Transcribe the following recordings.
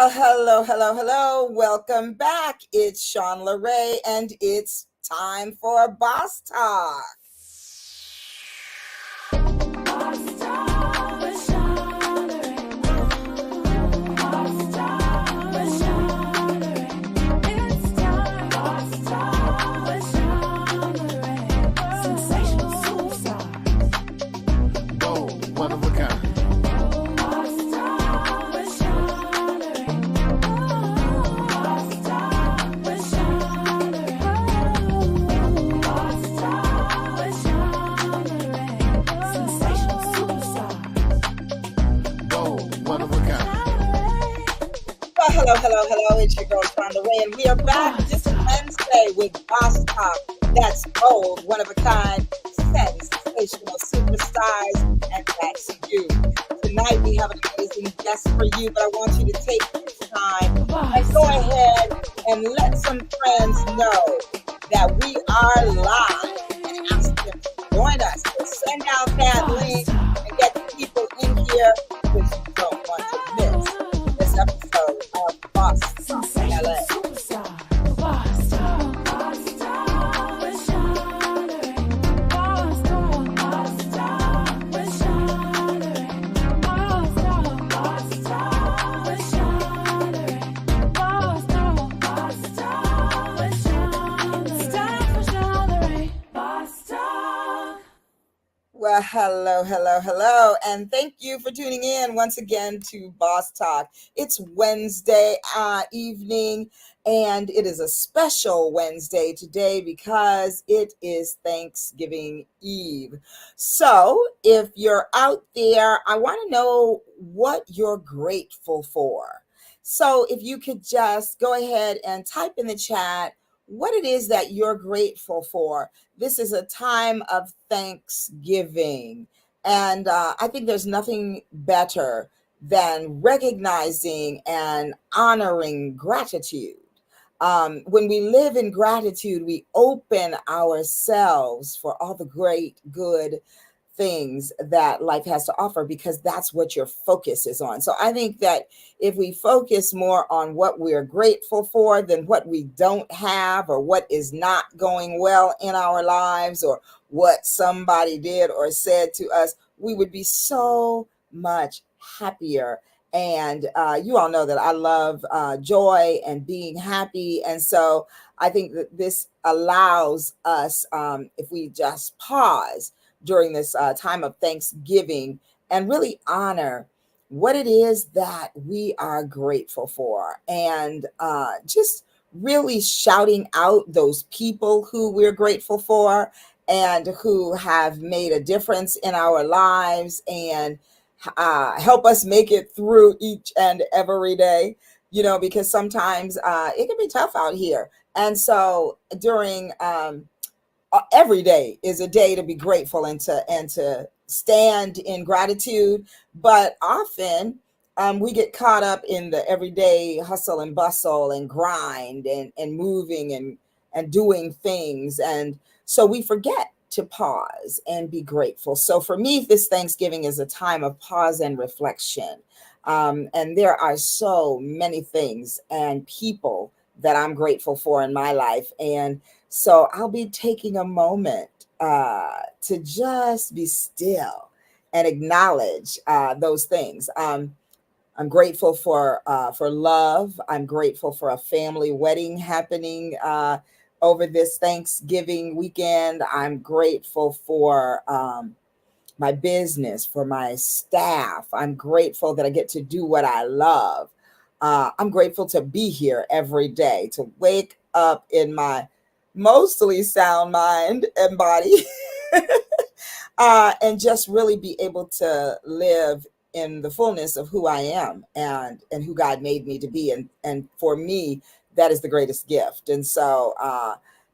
Well, hello, hello, hello. Welcome back. It's Sean LeRae, and it's time for Boss Talk. One of a kind. One of a kind. Well, hello, hello, hello. It's your girl, Sean LeRae, and we are back this Wednesday with Boss Talk. That's bold, one of a kind, sensational superstars, and that's you. Tonight we have an amazing guest for you, but I want you to take this time and go ahead and let some friends know that we are live and ask them to join us. So send out that link and get the people in here because you don't want to miss this episode of Boss Talk LA. Well, hello, hello, hello, and thank you for tuning in once again to Boss Talk. It's Wednesday evening, and it is a special Wednesday today because it is Thanksgiving Eve. So if you're out there, I want to know what you're grateful for. So if you could just go ahead and type in the chat what it is that you're grateful for. This is a time of Thanksgiving. And I think there's nothing better than recognizing and honoring gratitude. When we live in gratitude, we open ourselves for all the great, good things that life has to offer because that's what your focus is on. So I think that if we focus more on what we're grateful for than what we don't have or what is not going well in our lives or what somebody did or said to us, we would be so much happier. And you all know that I love joy and being happy. And so I think that this allows us, if we just pause during this time of Thanksgiving and really honor what it is that we are grateful for and just really shouting out those people who we're grateful for and who have made a difference in our lives and help us make it through each and every day, because sometimes it can be tough out here. And so during every day is a day to be grateful and to stand in gratitude. But often we get caught up in the everyday hustle and bustle and grind and moving and doing things. And so we forget to pause and be grateful. So for me, this Thanksgiving is a time of pause and reflection. And there are so many things and people that I'm grateful for in my life. And so I'll be taking a moment to just be still and acknowledge those things. I'm grateful for love. I'm grateful for a family wedding happening over this Thanksgiving weekend. I'm grateful for my business, for my staff. I'm grateful that I get to do what I love. I'm grateful to be here every day, to wake up in my mostly sound mind and body and just really be able to live in the fullness of who I am and who God made me to be. And for me, that is the greatest gift. And so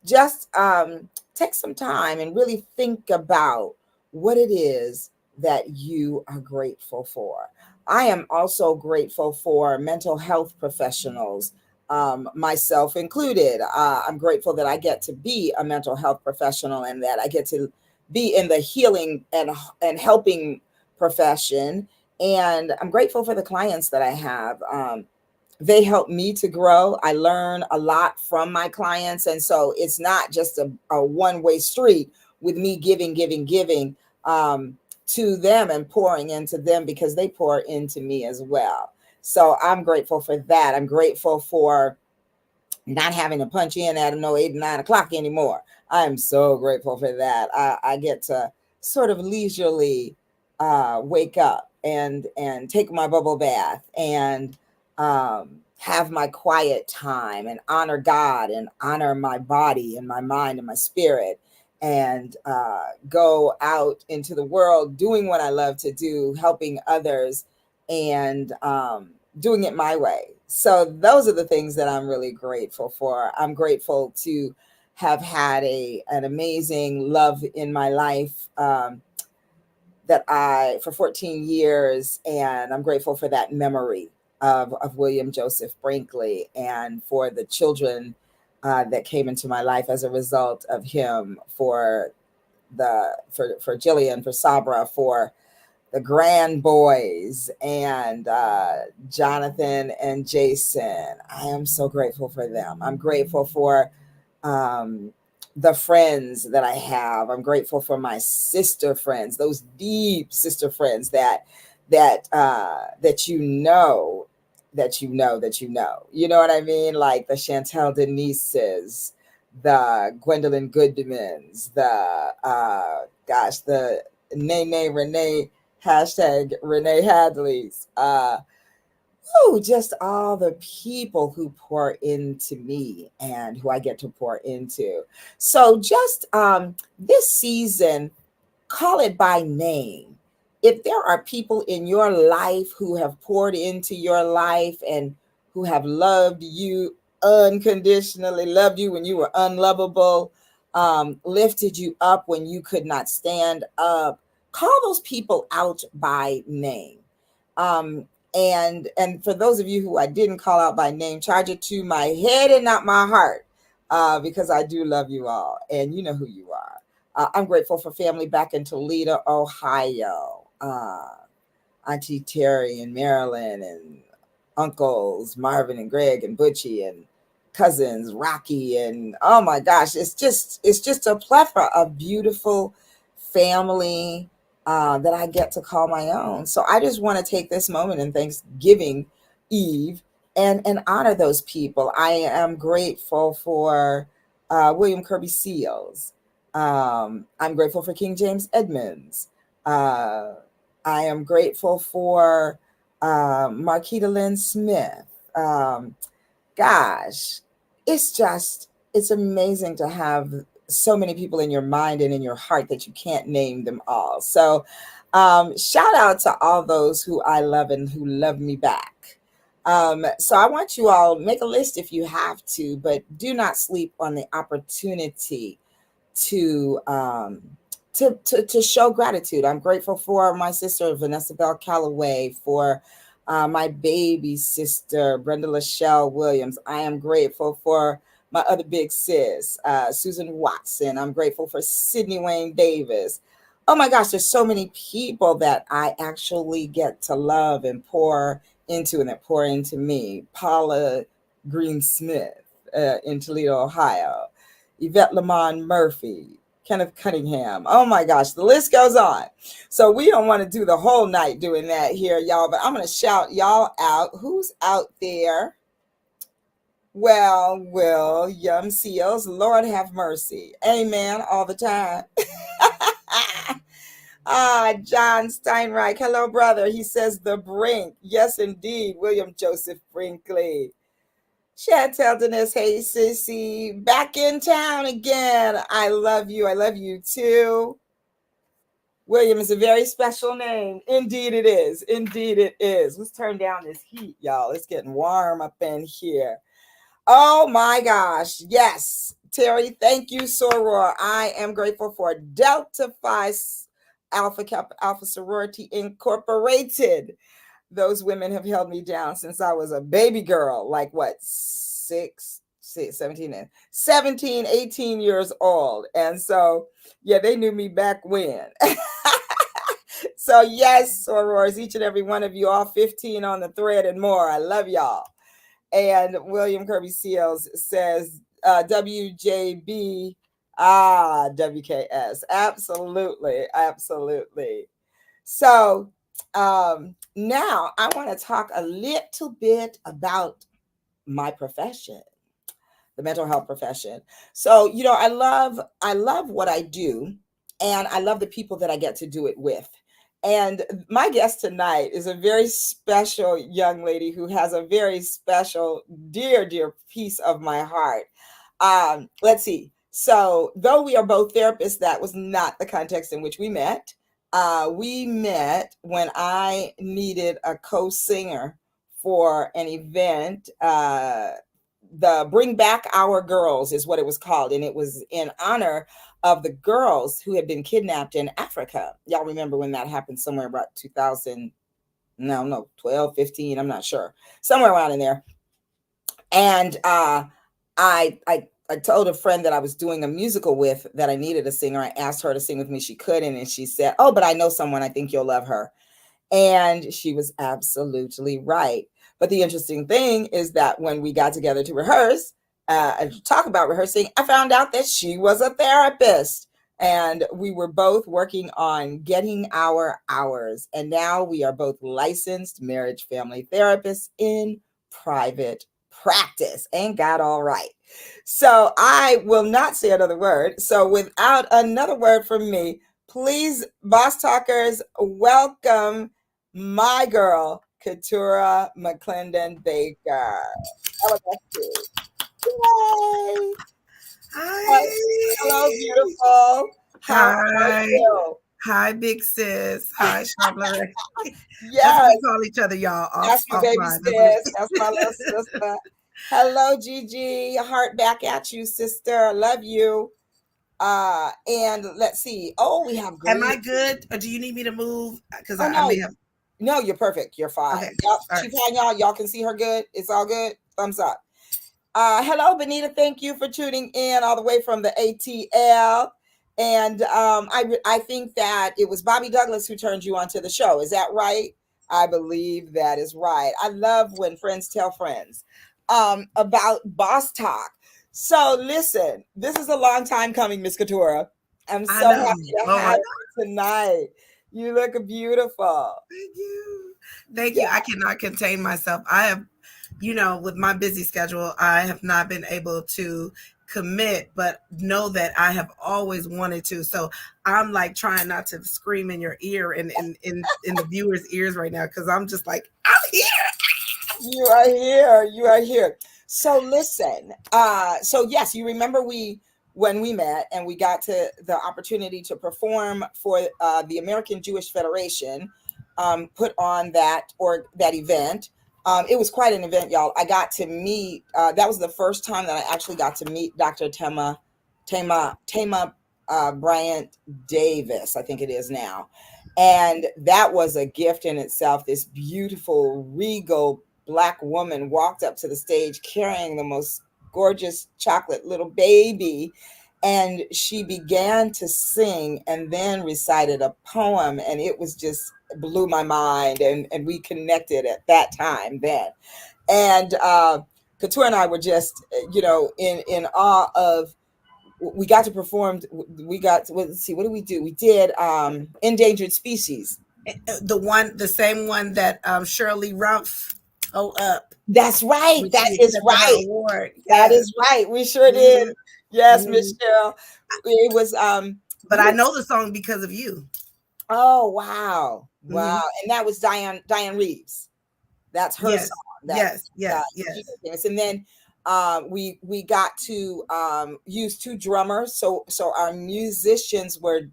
just take some time and really think about what it is that you are grateful for. I am also grateful for mental health professionals, myself included. I'm grateful that I get to be a mental health professional and that I get to be in the healing and helping profession. And I'm grateful for the clients that I have. they help me to grow. I learn a lot from my clients. And so it's not just a one-way street with me giving to them and pouring into them, because they pour into me as well. So I'm grateful for that. I'm grateful for not having to punch in at no 8 or 9 o'clock anymore. I'm so grateful for that. I get to sort of leisurely wake up and take my bubble bath and have my quiet time and honor God and honor my body and my mind and my spirit, and go out into the world doing what I love to do, helping others, and doing it my way. So those are the things that I'm really grateful for. I'm grateful to have had an amazing love in my life, that I for 14 years, and I'm grateful for that memory of William Joseph Brinkley, and for the children that came into my life as a result of him, for Jillian, for Sabra, for the grand boys, and Jonathan and Jason. I am so grateful for them. I'm grateful for um, the friends that I have. I'm grateful for my sister friends, those deep sister friends that You know what I mean? Like the Chantel Denises, the Gwendolyn Goodmans, the Nene Renee, hashtag Renee Hadley's. Just all the people who pour into me and who I get to pour into. So just this season, call it by name. If there are people in your life who have poured into your life and who have loved you unconditionally, loved you when you were unlovable, lifted you up when you could not stand up, call those people out by name. Um, and for those of you who I didn't call out by name, charge it to my head and not my heart, because I do love you all, and you know who you are. I'm grateful for family back in Toledo, Ohio. Auntie Terry and Marilyn, and uncles Marvin and Greg and Butchie, and cousins Rocky, and oh my gosh, it's just a plethora of beautiful family that I get to call my own. So I just want to take this moment in Thanksgiving Eve and honor those people. I am grateful for William Kirby Seals. I'm grateful for King James Edmonds. Uh, I am grateful for Marquita Lynn Smith. Um, Gosh, it's amazing to have so many people in your mind and in your heart that you can't name them all. So, shout out to all those who I love and who love me back. So I want you all make a list if you have to, but do not sleep on the opportunity to to show gratitude. I'm grateful for my sister Vanessa Bell Calloway, for my baby sister Brenda Lachelle Williams. I am grateful for my other big sis, Susan Watson. I'm grateful for Sydney Wayne Davis. Oh my gosh, there's so many people that I actually get to love and pour into, and that pour into me. Paula Green Smith in Toledo, Ohio. Yvette Lamont Murphy, Kenneth Cunningham. Oh my gosh, the list goes on. So we don't want to do the whole night doing that here, y'all, but I'm going to shout y'all out. Who's out there? Well, William Seals, Lord have mercy. Amen all the time. John Steinreich. Hello, brother. He says the brink. Yes, indeed. William Joseph Brinkley. Chantel Dennis, hey sissy, back in town again. I love you. I love you too. William is a very special name. Indeed it is. Indeed it is. Let's turn down this heat, y'all. It's getting warm up in here. Oh my gosh. Yes. Terry, thank you, Soror. I am grateful for Delta Phi Alpha Kappa Alpha Sorority Incorporated. Those women have held me down since I was a baby girl, like what, 17, 18 years old. And so, yeah, they knew me back when. So yes, sorors, each and every one of you, all 15 on the thread and more. I love y'all. And William Kirby Seals says WJB, WKS. Absolutely. Absolutely. So now I want to talk a little bit about my profession, the mental health profession. So, I love what I do, and I love the people that I get to do it with. And my guest tonight is a very special young lady who has a very special, dear, dear piece of my heart. Let's see. So, though we are both therapists, that was not the context in which we met. We met when I needed a co-singer for an event. The Bring Back Our Girls is what it was called, and it was in honor of the girls who had been kidnapped in Africa. Y'all remember when that happened, somewhere about 2000, no, 12, 15, I'm not sure, somewhere around in there. And I told a friend that I was doing a musical with that I needed a singer. I asked her to sing with me. She couldn't, and she said, "Oh, but I know someone. I think you'll love her." And she was absolutely right. But the interesting thing is that when we got together to rehearse, and to talk about rehearsing, I found out that she was a therapist. And we were both working on getting our hours. And now we are both licensed marriage family therapists in private practice. Ain't God all right? So I will not say another word. So without another word from me, please, Boss Talkers, welcome my girl, Keturah McClendon Baker. How about that too? Yay! Hello, Hi. beautiful. How are Hi. you? Hi, big sis. Hi, Charlotte. That's what we Yes, call each other, y'all. that's my baby Offline. That's what sis. That's my little sister. Hello, Gigi. Heart back at you, sister. I love you. And let's see. Oh, we have Am great. I good, or do you need me to move? Because Oh I no, may have. no, you're perfect. You're Okay. fine. Y'all, All she right. fine, y'all. Y'all can see her good. It's all good. Thumbs up. Hello, Benita. Thank you for tuning in all the way from the ATL. And I think that it was Bobby Douglas who turned you onto the show. Is that right? I believe that is right. I love when friends tell friends about Boss Talk. So listen, this is a long time coming, Miss Katura. I'm I so know. happy to Oh, I have know. you tonight. You look beautiful. Thank you. Thank you. Yeah. I cannot contain myself. I have, with my busy schedule, I have not been able to commit, but know that I have always wanted to. So I'm like trying not to scream in your ear and in the viewers' ears right now because I'm just like, I'm here. You are here. You are here. So listen. So yes, you remember we when we met and we got to the opportunity to perform for the American Jewish Federation, put on that event. It was quite an event, y'all. I got to meet. That was the first time that I actually got to meet Dr. Tema Bryant Davis. I think it is now. And that was a gift in itself. This beautiful, regal Black woman walked up to the stage carrying the most gorgeous chocolate little baby. And she began to sing and then recited a poem. And it was just blew my mind. And we connected at that time then. And Couture and I were just, in awe of we got to perform. We got to, let's see, what did we do? We did endangered species. The same one that Shirley Rumpf held up That's right. when That she is accepted her right. award. That Yes. is right. We sure did. Mhm. Yes, Miss Mhm. Cheryl. It was But you I were, know the song because of you. oh wow. Wow. Mhm. And that was Diane Reeves. That's her Yes. song. That Yes. Yes. she Yes. did this. And then we got to use two drummers. So our musicians were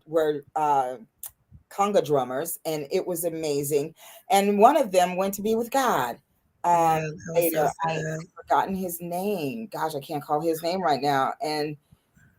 conga drummers, and it was amazing. And one of them went to be with God. Um, Yeah, that was so later, I've sad. forgotten his name. Gosh, I can't call his name right now. And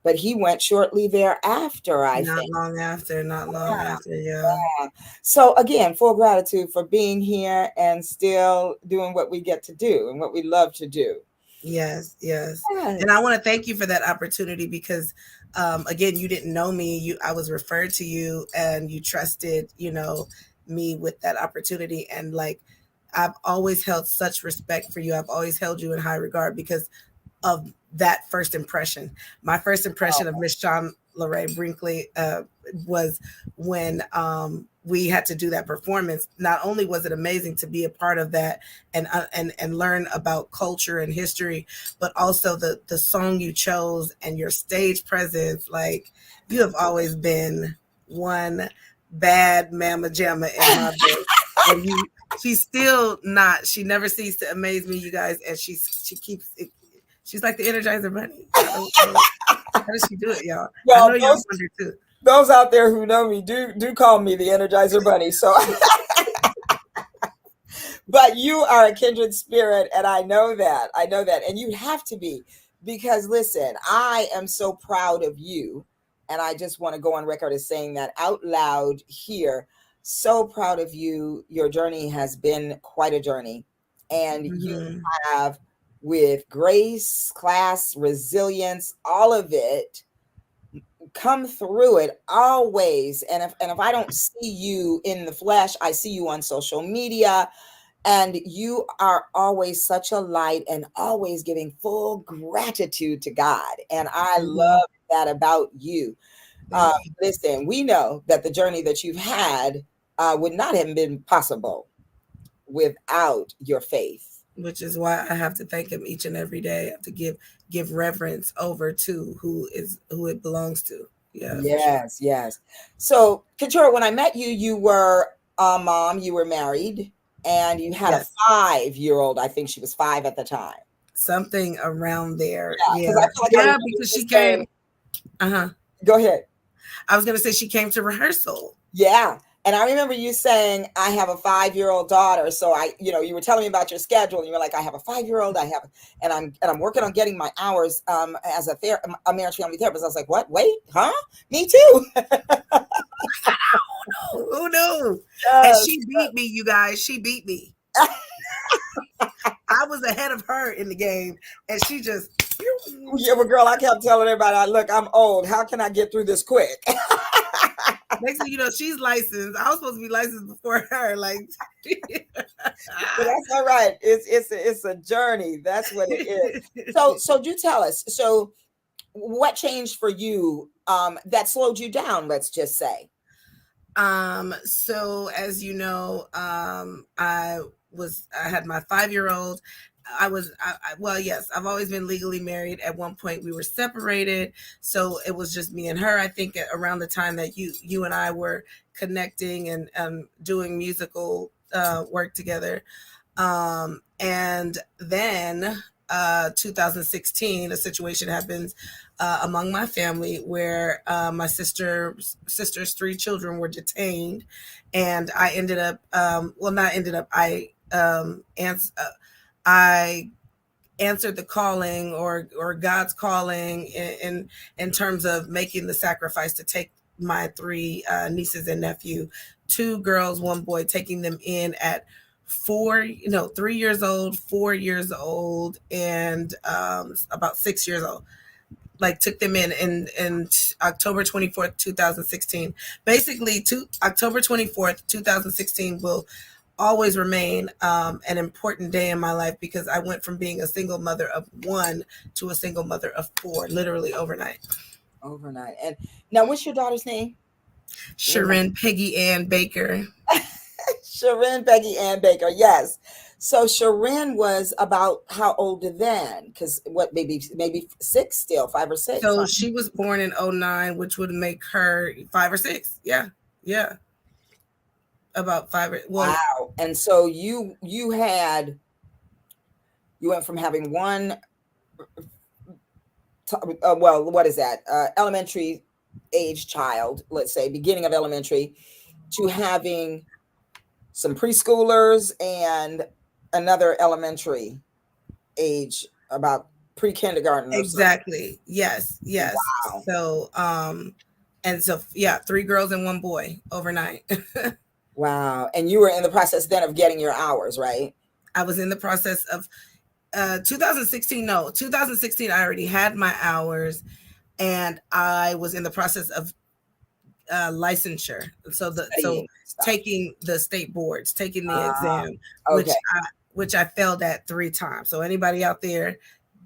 but he went shortly thereafter, I Not think. long after, not long Yeah, after, yeah. yeah. So again, full gratitude for being here and still doing what we get to do and what we love to do. Yes, yes. And I Yes. want to thank you for that opportunity because again, you didn't know me. I was referred to you and you trusted, me with that opportunity and like I've always held such respect for you. I've always held you in high regard because of that first impression. My first impression of Miss John Lorraine Brinkley was when we had to do that performance. Not only was it amazing to be a part of that and learn about culture and history, but also the song you chose and your stage presence. Like, you have always been one bad mama jamma in my book. And she's still not. She never ceased to amaze me, you guys. And she keeps it. She's like the Energizer Bunny. How does she do it, y'all? Well, I know y'all wonder too. Those out there who know me do call me the Energizer Bunny. So, but you are a kindred spirit, and I know that. And you have to be, because listen, I am so proud of you, and I just want to go on record as saying that out loud here. So proud of you. Your journey has been quite a journey, and you have, with grace, class, resilience, all of it, come through it always. And if I don't see you in the flesh, I see you on social media, and you are always such a light and always giving full gratitude to God. And I love that about you. Listen, we know that the journey that you've had would not have been possible without your faith. Which is why I have to thank him each and every day. I have to give reverence over to who it belongs to. Yeah. Yes, sure. Yes. So, Katura, when I met you, you were a mom, you were married, and you had a 5-year-old. I think she was 5 at the time. Something around there. Yeah. Like because she came. Go ahead. I was going to say she came to rehearsal. Yeah. And I remember you saying, I have a 5-year-old daughter. So you were telling me about your schedule, and you were like, I have a 5-year-old, and I'm working on getting my hours as a marriage family therapist. I was like, what? Wait, huh? Me too. Who knew? Yes. And she beat me, you guys. She beat me. I was ahead of her in the game, and she just. Yeah, but girl, I kept telling everybody, look, I'm old. How can I get through this quick? Next thing you know, she's licensed. I was supposed to be licensed before her. Like, but that's all right. It's a journey. That's what it is. So do tell us. So, what changed for you that slowed you down? Let's just say. So as you know, I had my 5-year-old. Well, yes, I've always been legally married. At one point we were separated. So it was just me and her. I think around the time that you and I were connecting and doing musical work together. And then 2016, a situation happens among my family where my sister's 3 children were detained, and I ended up, I answered the calling or God's calling in terms of making the sacrifice to take my 3 nieces and nephew, 2 girls, 1 boy, taking them in at 3 years old, 4 years old, and about 6 years old. Like, took them in October 24th, 2016. Basically, October 24th, 2016 will always remain an important day in my life, because I went from being a single mother of 1 to a single mother of 4, literally overnight. And now, what's your daughter's name? Sharon Peggy Ann Baker. Sharon Peggy Ann Baker. Yes. So Sharon was about how old then? Because maybe 6 still, 5 or 6. So she was born in 2009, which would make her 5 or 6. Yeah. About 5. Wow. And so you went from having 1, what is that? Elementary age child, let's say, beginning of elementary, to having some preschoolers and another elementary age, about pre-kindergarten. Exactly. Yes. Wow. So, 3 girls and 1 boy overnight. Wow. And you were in the process then of getting your hours, right? I was in the process of 2016. No, 2016, I already had my hours, and I was in the process of licensure. So Studying stuff. taking the state boards, taking the Ah, exam, okay. which I failed at 3 times. So anybody out there,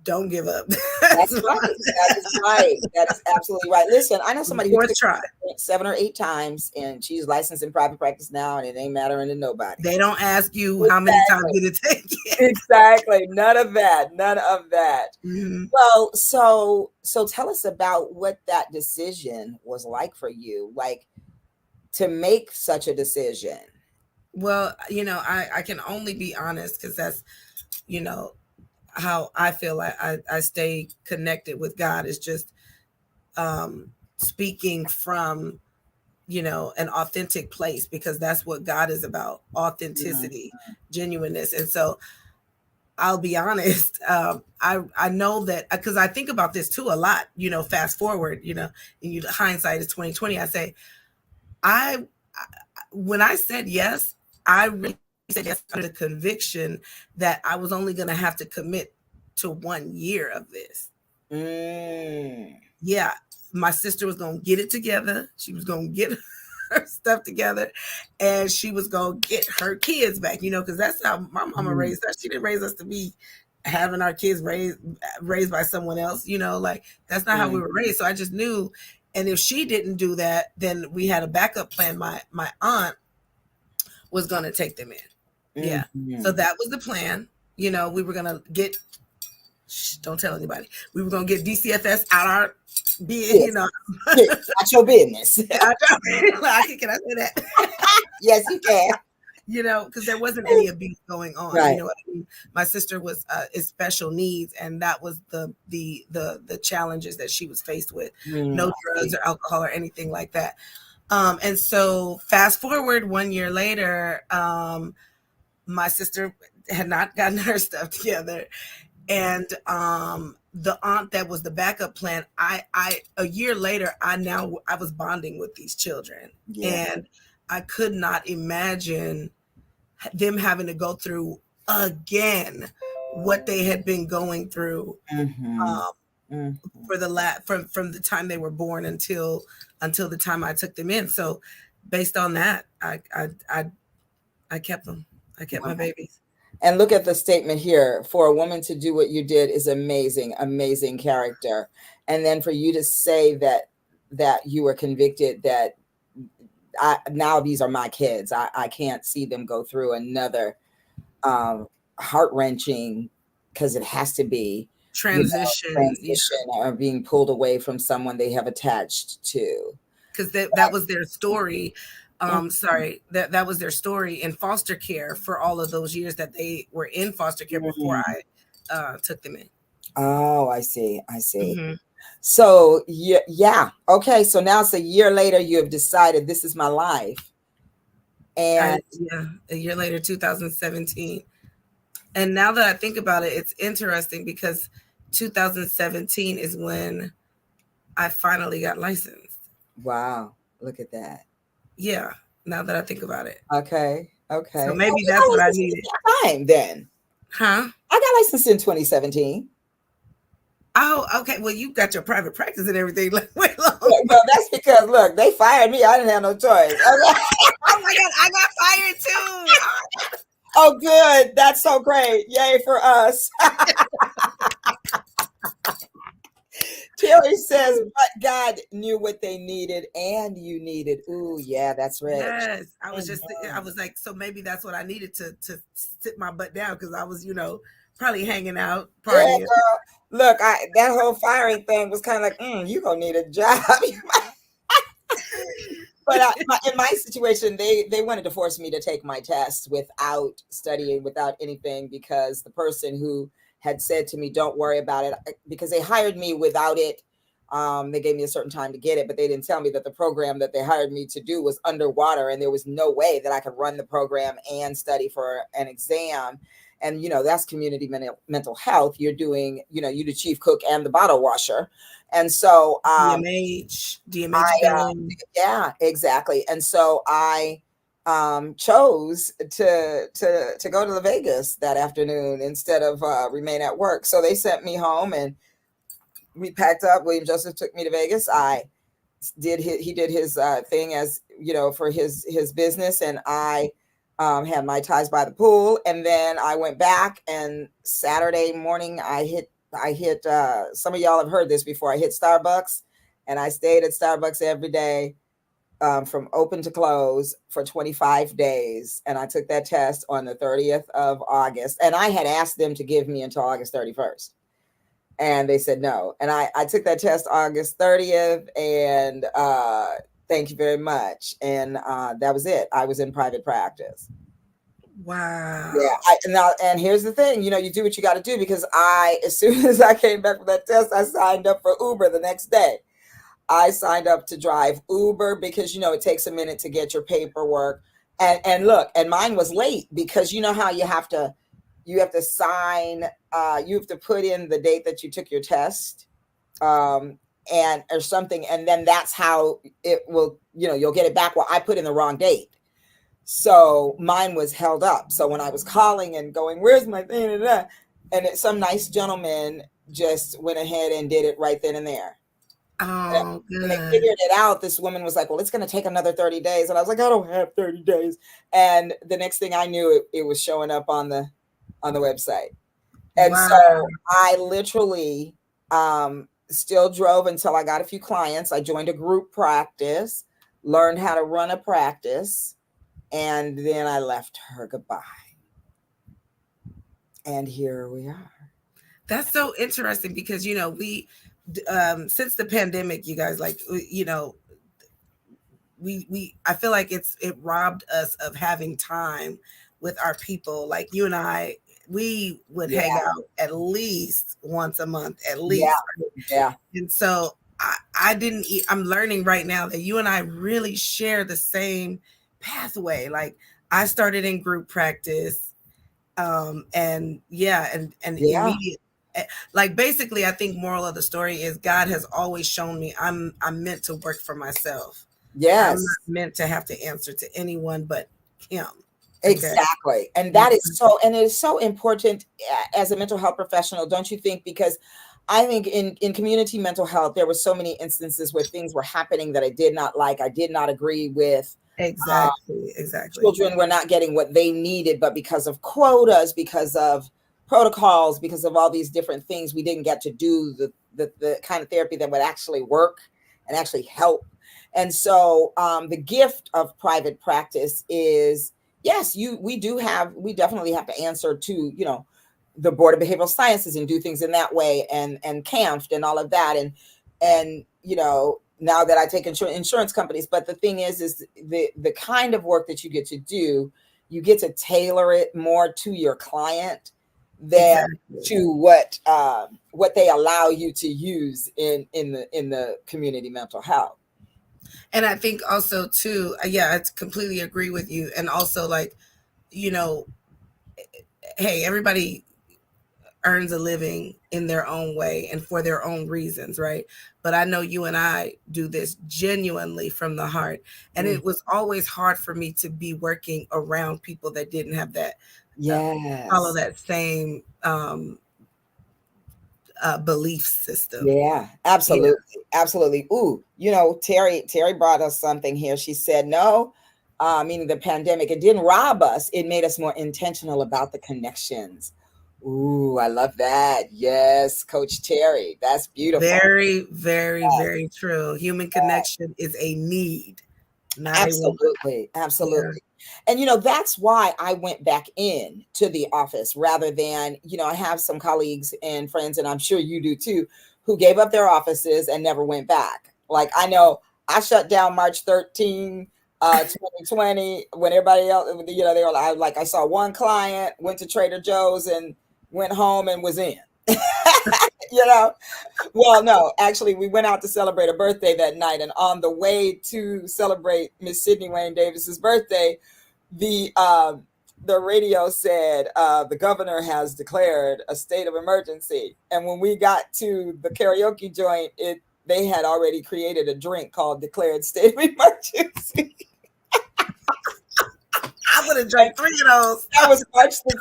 don't give up. That's right. That is right. That is absolutely right. Listen, I know somebody who took Fourth it try. 7 or 8 times, and she's licensed in private practice now, and it ain't mattering to nobody. They don't ask you how many times did it take you. Exactly. None of that. None of that. Mm-hmm. Well, so tell us about what that decision was like for you, like to make such a decision. Well, I can only be honest because that's, how I feel I stay connected with God is just speaking from, an authentic place, because that's what God is about, authenticity, genuineness. And so I'll be honest. I know that because I think about this too a lot, fast forward, and hindsight is 2020. I say, when I said yes, I really said yes under the conviction that I was only going to have to commit to 1 year of this. Yeah, my sister was going to get it together. She was going to get her stuff together, and she was going to get her kids back, because that's how my mama raised us. She didn't raise us to be having our kids raised by someone else, like that's not how we were raised. So I just knew. And if she didn't do that, then we had a backup plan. My aunt was going to take them in. Yeah. So that was the plan. We were going to get, don't tell anybody. We were going to get DCFS out our, Not your business. Can I say that? Yes, you can. Because there wasn't any abuse going on. Right. You know what I mean? My sister is special needs, and that was the challenges that she was faced with. No drugs or alcohol or anything like that. And so fast forward 1 year later, my sister had not gotten her stuff together. And the aunt that was the backup plan, a year later, I was bonding with these children. Yeah. And I could not imagine them having to go through again what they had been going through for from the time they were born until the time I took them in. So based on that, I kept them. I kept my babies. And look at the statement here. For a woman to do what you did is amazing, amazing character. And then for you to say that you were convicted that now these are my kids. I can't see them go through another heart-wrenching, because it has to be transition or being pulled away from someone they have attached to. Because that was their story. That was their story in foster care for all of those years that they were in foster care before I took them in. Oh, I see. Mm-hmm. So yeah. Okay. So now it's a year later, you have decided this is my life. And a year later, 2017. And now that I think about it, it's interesting because 2017 is when I finally got licensed. Wow. Look at that. Yeah. Now that I think about it. Okay. So maybe that's what I needed. Time then. Huh? I got licensed in 2017. Oh, okay. Well, you got your private practice and everything. Like, wait, well, that's because look, they fired me. I didn't have no choice. Oh my God, I got fired too. Oh, good. That's so great. Yay for us. Tilly says, but God knew what they needed and you needed. Ooh, yeah, that's right. Yes. I was I was like, so maybe that's what I needed to sit my butt down, because I was, probably hanging out, partying. Yeah, girl. Look, that whole firing thing was kind of like, you gonna need a job. But in my situation, they wanted to force me to take my test without studying, without anything, because the person who had said to me, don't worry about it, because they hired me without it. They gave me a certain time to get it, but they didn't tell me that the program that they hired me to do was underwater, and there was no way that I could run the program and study for an exam. And, that's community mental health. You're doing, you're the chief cook and the bottle washer. And so, DMH. Yeah, exactly. And so I chose to go to Vegas that afternoon instead of remain at work. So they sent me home and we packed up. William Joseph took me to Vegas. I he did his thing, as you know, for his business, and I had my ties by the pool, and then I went back, and Saturday morning I hit some of y'all have heard this before. I hit Starbucks, and I stayed at Starbucks every day, from open to close for 25 days. And I took that test on the 30th of August. And I had asked them to give me until August 31st. And they said no. And I took that test August 30th, and thank you very much. And that was it. I was in private practice. Wow. Yeah. And here's the thing, you know, you do what you got to do, because as soon as I came back from that test, I signed up for Uber the next day. I signed up to drive Uber because, you know, it takes a minute to get your paperwork. And look, and mine was late because you know how you have to sign, you have to put in the date that you took your test, and or something. And then that's how it will, you know, you'll get it back. Well, I put in the wrong date. So mine was held up. So when I was calling and going, where's my thing? And some nice gentleman just went ahead and did it right then and there. Oh, good. When they figured it out, this woman was like, well, it's going to take another 30 days. And I was like, I don't have 30 days. And the next thing I knew, it was showing up on the website. And so I literally still drove until I got a few clients. I joined a group practice, learned how to run a practice, and then I left her goodbye. And here we are. That's so interesting because, you know, we since the pandemic, you guys, like, you know, I feel like it robbed us of having time with our people. Like you and I, we would hang out at least once a month, at least. Yeah. And so I'm learning right now that you and I really share the same pathway. Like I started in group practice, and immediate. Like basically, I think moral of the story is God has always shown me I'm meant to work for myself. Yes. I'm not meant to have to answer to anyone but him. Okay? Exactly. And that is it is so important as a mental health professional, don't you think? Because I think in community mental health, there were so many instances where things were happening that I did not like, I did not agree with. Exactly. Children were not getting what they needed, but because of quotas, because of protocols, because of all these different things, we didn't get to do the kind of therapy that would actually work and actually help. And so the gift of private practice is, yes, we definitely have to answer to, you know, the Board of Behavioral Sciences and do things in that way, and CAMFT and all of that. And you know, now that I take insurance companies, but the thing is the kind of work that you get to do, you get to tailor it more to your client than to what they allow you to use in the community mental health. And I think also too, I completely agree with you. And also, like, you know, hey, everybody earns a living in their own way and for their own reasons, right? But I know you and I do this genuinely from the heart. And it was always hard for me to be working around people that didn't have that, follow that same belief system. Yeah, absolutely. Yeah. Absolutely. Ooh, you know, Terry brought us something here. She said, no, meaning the pandemic, it didn't rob us. It made us more intentional about the connections. Ooh, I love that. Yes, Coach Terry. That's beautiful. Very, very, very true. Human connection is a need. Not absolutely. Absolutely. Yeah. And, you know, that's why I went back in to the office rather than, you know, I have some colleagues and friends, and I'm sure you do too, who gave up their offices and never went back. Like, I know I shut down March 13, 2020 when everybody else, you know, they were like, I saw one client, went to Trader Joe's and went home and was in. You know, well, no, actually, we went out to celebrate a birthday that night, and on the way to celebrate Miss Sydney Wayne Davis's birthday, the radio said the governor has declared a state of emergency. And when we got to the karaoke joint, they had already created a drink called Declared State of Emergency. I would have drank 3 of those. That was March the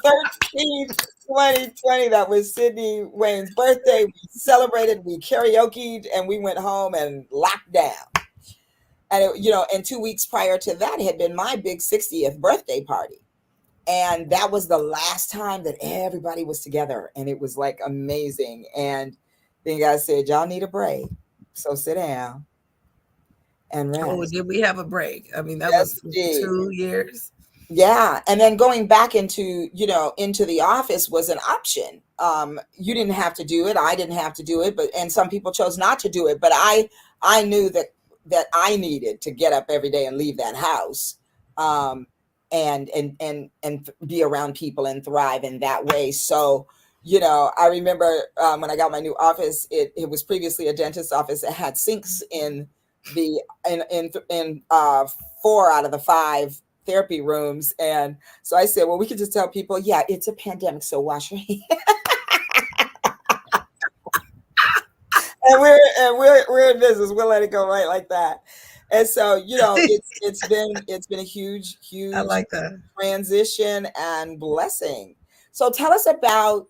13th, 2020. That was Sydney Wayne's birthday. We celebrated, we karaoke'd, and we went home and locked down. And and 2 weeks prior to that had been my big 60th birthday party. And that was the last time that everybody was together, and it was like amazing. And then God said, y'all need a break, so sit down and Oh, rest. did we have a break? I mean, that Yes, was indeed. 2 years. Yeah, and then going back into the office was an option. You didn't have to do it. I didn't have to do it, and some people chose not to do it. But I knew that I needed to get up every day and leave that house, um, and be around people and thrive in that way. So, I remember when I got my new office, it was previously a dentist's office that had sinks the in 4 out of the 5 therapy rooms. And so I said, well, we could just tell people, yeah, it's a pandemic, so wash your hands. and we're in business. We'll let it go right like that. And so, it's been a I huge like that. transition and blessing. So tell us about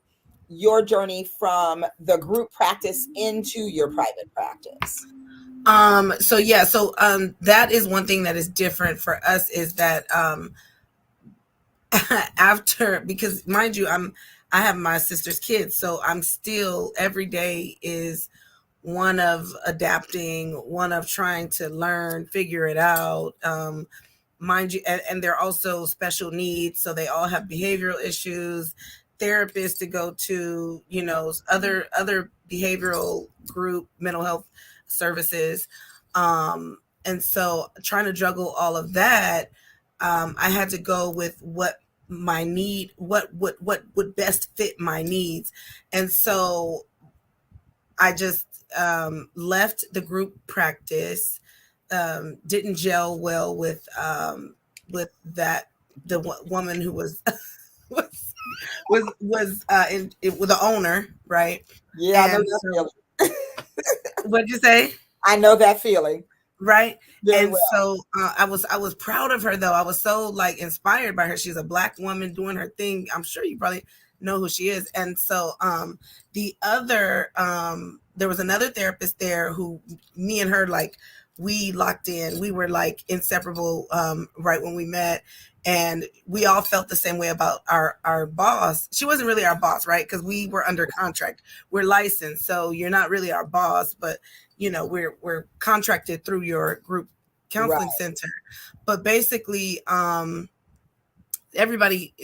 your journey from the group practice into your private practice. So that is one thing that is different for us, is that after, because mind you, I have my sister's kids, so I'm still, every day is one of adapting, one of trying to learn, figure it out. Mind you, and they're also special needs, so they all have behavioral issues, therapists to go to, other behavioral group mental health services. And so trying to juggle all of that, I had to go with what would best fit my needs. And so I just left the group practice, didn't gel well with that, the woman who was with the owner, right? Yeah, I know And that so, feeling. what'd you say? I know that feeling Right. very And well. so I was proud of her, though. I was so like inspired by her. She's a Black woman doing her thing. I'm sure you probably know who she is. And so there was another therapist there who, me and her, like, we locked in. We were like inseparable right when we met. And we all felt the same way about our boss. She wasn't really our boss, right? Because we were under contract. We're licensed, so you're not really our boss, but we're contracted through your group Right, counseling center. But basically, everybody,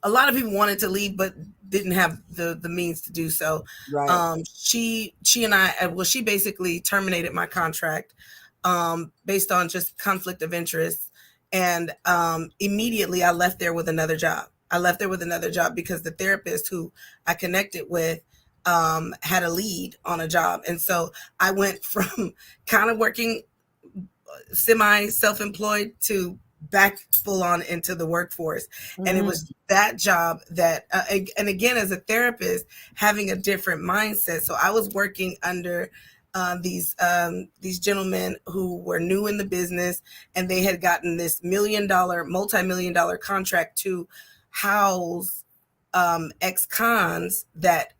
a lot of people wanted to leave but didn't have the means to do so. right. She and I, well, she basically terminated my contract based on just conflict of interest. And immediately I left there with another job. Because the therapist who I connected with had a lead on a job. And so I went from kind of working semi self-employed to back full on into the workforce. And it Mhm. was that job that, and again, as a therapist, having a different mindset. So I was working under these gentlemen who were new in the business, and they had gotten this multi-million dollar contract to house ex-cons that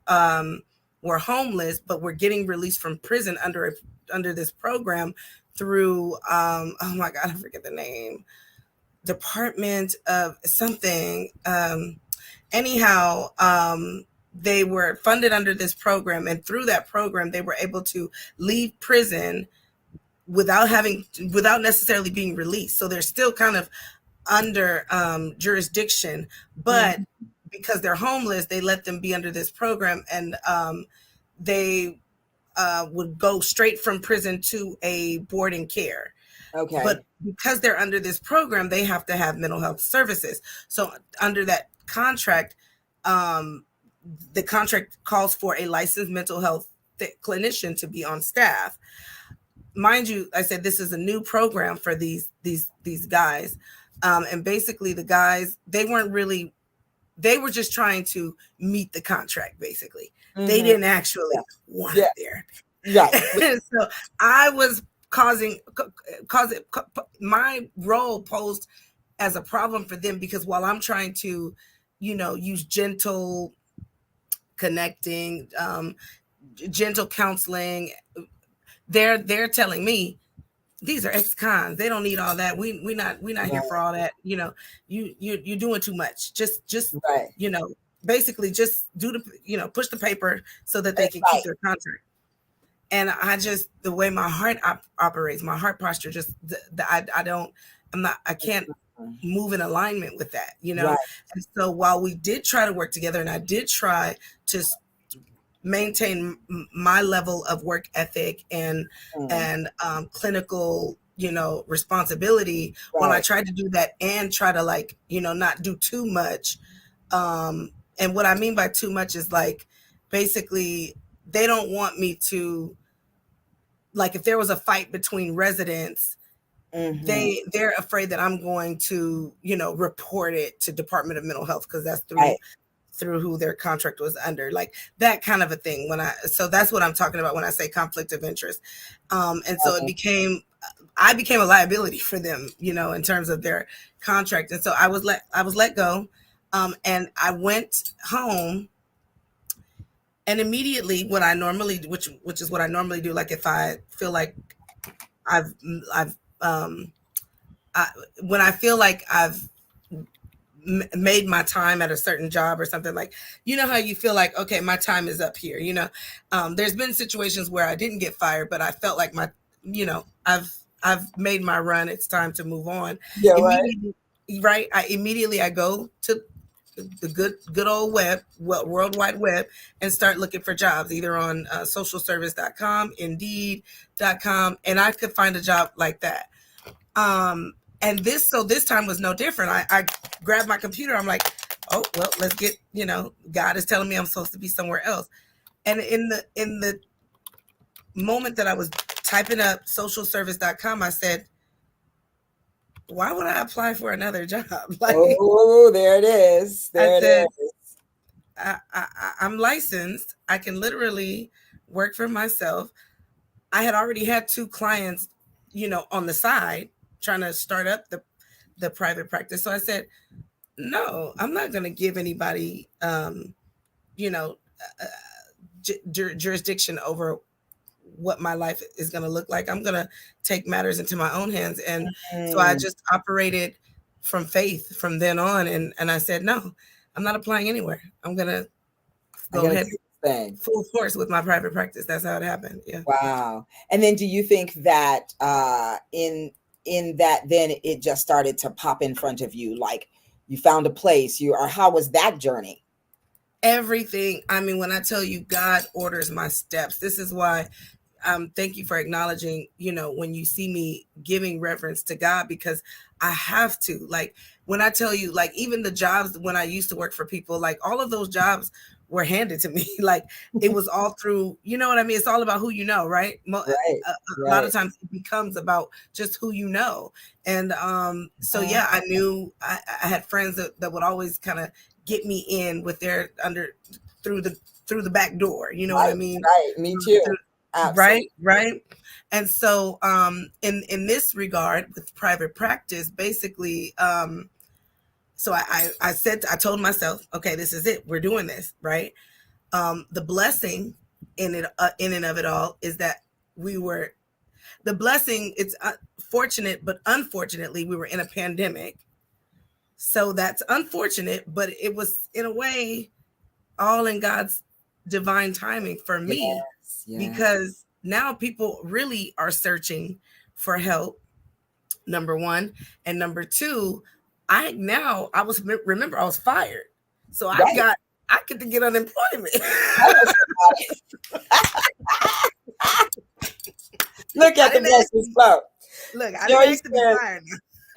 were homeless but were getting released from prison under this program through oh my God, I forget the name, Department of something. Anyhow, they were funded under this program, and through that program they were able to leave prison without necessarily being released. So they're still kind of under jurisdiction, but because they're homeless, they let them be under this program, and they would go straight from prison to a board and care. Okay. But because they're under this program, they have to have mental health services. So under that contract, the contract calls for a licensed mental health clinician to be on staff. Mind you, I said this is a new program for these guys. And basically the guys, they were just trying to meet the contract, basically. They didn't actually want it there. Right. So I was causing my role posed as a problem for them, because while I'm trying to, use gentle connecting, gentle counseling, they're telling me, these are ex-cons. They don't need all that. We're not here for all that. You're doing too much. Just Right. basically just do the push the paper so that they can Right. keep their contract. And I just, the way my heart operates, my heart posture, just I can't move in alignment with that. Right. And so while we did try to work together, and I did try to maintain my level of work ethic and clinical responsibility, while I tried to do that and try to not do too much, and what I mean by too much is basically they don't want me to, if there was a fight between residents, they're afraid that I'm going to report it to Department of Mental Health, because that's through who their contract was under, that kind of a thing. So that's what I'm talking about when I say conflict of interest. And so I became a liability for them, in terms of their contract. And so I was let go. And I went home, and immediately what I normally do, which is what I normally do, if I feel like when I feel like I've made my time at a certain job or something, how you feel like, okay, my time is up here. There's been situations where I didn't get fired, but I felt like I've made my run. It's time to move on. Yeah, right. I go to the good old World Wide Web, and start looking for jobs, either on socialservice.com, indeed.com, and I could find a job like that. And this time was no different. I grabbed my computer. I'm like, oh, well, let's get, God is telling me I'm supposed to be somewhere else. And in the moment that I was typing up socialservice.com, I said, why would I apply for another job? Oh, there it is. I'm licensed. I can literally work for myself. I had already had 2 clients, on the side, trying to start up the private practice. So I said, no, I'm not going to give anybody, jurisdiction over what my life is going to look like. I'm going to take matters into my own hands. And so I just operated from faith from then on. And I said, no, I'm not applying anywhere. I'm going to go ahead full force with my private practice. That's how it happened. Yeah. Wow. And then do you think that in that, then it just started to pop in front of you, like you found a place, or how was that journey? Everything. I mean, when I tell you God orders my steps, this is why thank you for acknowledging, when you see me giving reverence to God, because I have to. When I tell you, even the jobs when I used to work for people, all of those jobs were handed to me. It was all through, you know what I mean? It's all about who you know, right? A lot of times it becomes about just who you know. And so, yeah, I knew I had friends that would always kind of get me in with their through the back door. You know what I mean? Right. Me too. Right. And so in this regard with private practice, basically, so I told myself, okay, this is it. We're doing this, right? The blessing in and of it all is that the blessing, it's fortunate, but unfortunately we were in a pandemic. So that's unfortunate, but it was in a way all in God's divine timing for me. Yes. Because now people really are searching for help, number one. And number two, I was fired. So I get to get unemployment. Look at the blessings flow. Look, I didn't have to be fired.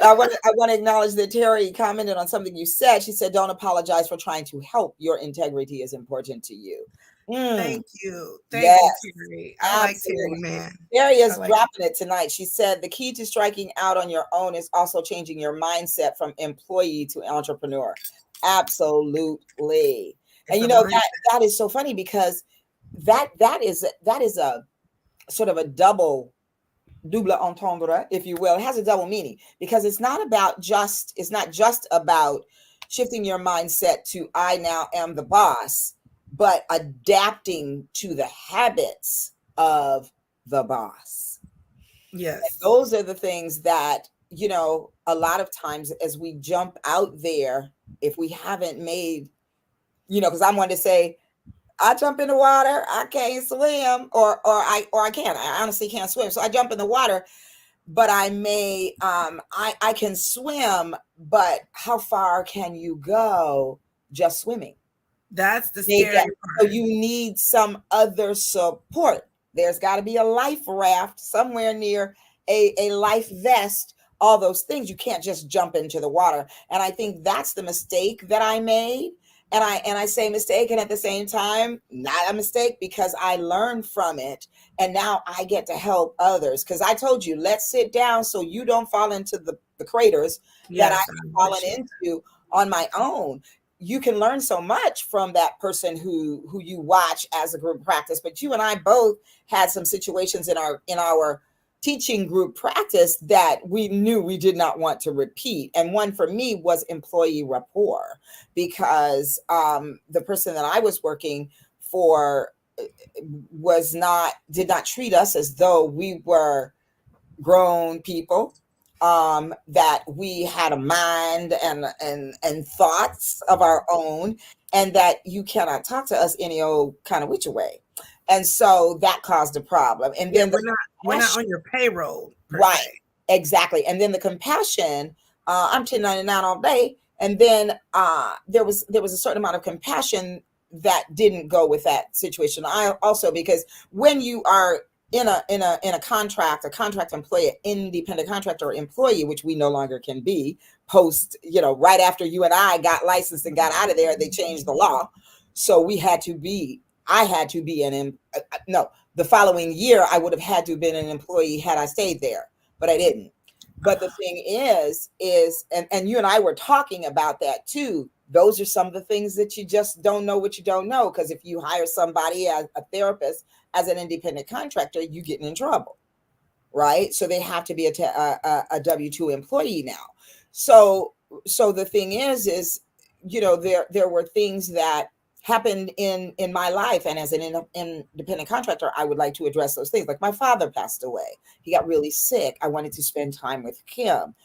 I want to acknowledge that Terry commented on something you said. She said, don't apologize for trying to help. Your integrity is important to you. Thank you. Thank you, Terry. I like Terry, man. Terry is dropping it tonight. She said, the key to striking out on your own is also changing your mindset from employee to entrepreneur. Absolutely. And that is so funny, because that is a sort of a double entendre, if you will. It has a double meaning, because it's not just about shifting your mindset to I now am the boss, but adapting to the habits of the boss. Yes. Those are the things that, a lot of times as we jump out there, if we haven't made, because I'm one to say, I jump in the water, I can't swim, or I can't. I honestly can't swim. So I jump in the water, but I may I can swim, but how far can you go just swimming? That's the Need scary that. So part. you need some other support. There's got to be a life raft somewhere near a life vest, all those things. You can't just jump into the water. And I think that's the mistake that I made. And I say mistake, and at the same time, not a mistake, because I learned from it. And now I get to help others. Because I told you, let's sit down so you don't fall into the craters that I Yes, I have fallen appreciate into on my own. You can learn so much from that person who you watch as a group practice. But you and I both had some situations in our teaching group practice that we knew we did not want to repeat. And one for me was employee rapport, because the person that I was working for did not treat us as though we were grown people, that we had a mind and thoughts of our own, and that you cannot talk to us any old kind of which way. And so that caused a problem. And Yeah, then the we're not compassion, on your payroll per right, se. exactly. And then the compassion, I'm 1099 all day. And then there was a certain amount of compassion that didn't go with that situation. I also, because when you are in a contract, a contract employee, independent contractor or employee, which we no longer can be post, right after you and I got licensed and got out of there, they changed the law. So I had to be no, the following year I would have had to have been an employee had I stayed there, but I didn't. But the thing is, and you and I were talking about that too. Those are some of the things that you just don't know what you don't know. Because if you hire somebody as a therapist as an independent contractor, you getting in trouble, right? So they have to be a W-2 employee now. So the thing is, there were things that happened in my life, and as an independent contractor, I would like to address those things. Like, my father passed away. He got really sick. I wanted to spend time with him.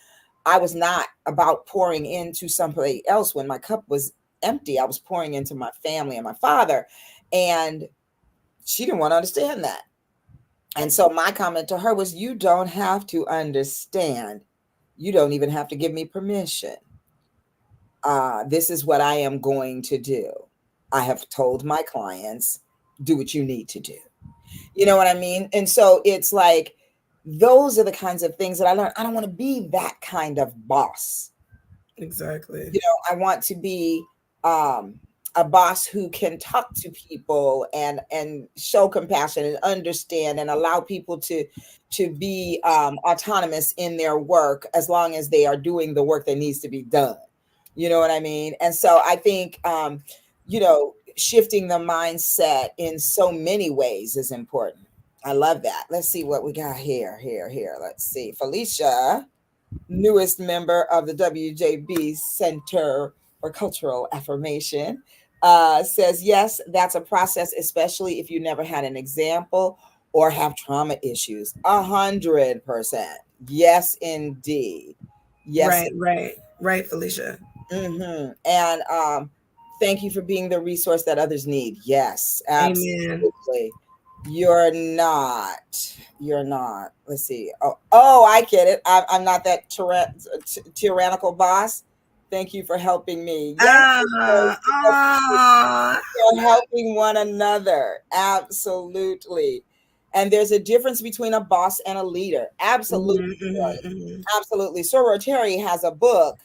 I was not about pouring into somebody else when my cup was empty. I was pouring into my family and my father, and she didn't want to understand that. And so my comment to her was, you don't have to understand. You don't even have to give me permission. This is what I am going to do. I have told my clients, do what you need to do. You know what I mean? And so it's like, those are the kinds of things that I learned. I don't want to be that kind of boss. Exactly. I want to be a boss who can talk to people and show compassion and understand and allow people to be autonomous in their work, as long as they are doing the work that needs to be done. You know what I mean? And so I think shifting the mindset in so many ways is important. I love that. Let's see what we got here. Let's see. Felicia, newest member of the WJB Center for Cultural Affirmation, says, yes, that's a process, especially if you never had an example or have trauma issues. 100%. Yes, indeed. Yes. Right, Felicia. And thank you for being the resource that others need. Yes, Amen. absolutely. You're not. Let's see. Oh, I get it. I'm not that tyrannical boss. Thank you for helping me. Yes, Ah, ah. we're helping one another. Absolutely. And there's a difference between a boss and a leader. Absolutely. Mhm, mhm, mhm. Absolutely. Soror Terry has a book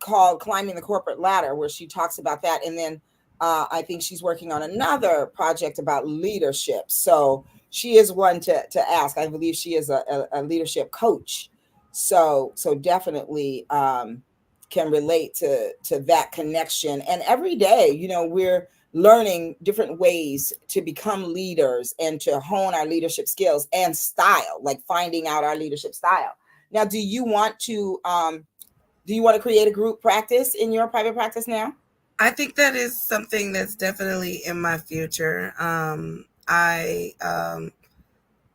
called Climbing the Corporate Ladder, where she talks about that. And then I think she's working on another project about leadership. So she is one to ask. I believe she is a leadership coach. So definitely can relate to that connection. And every day, we're learning different ways to become leaders and to hone our leadership skills and style, like finding out our leadership style. Now, do you want to create a group practice in your private practice now? I think that is something that's definitely in my future.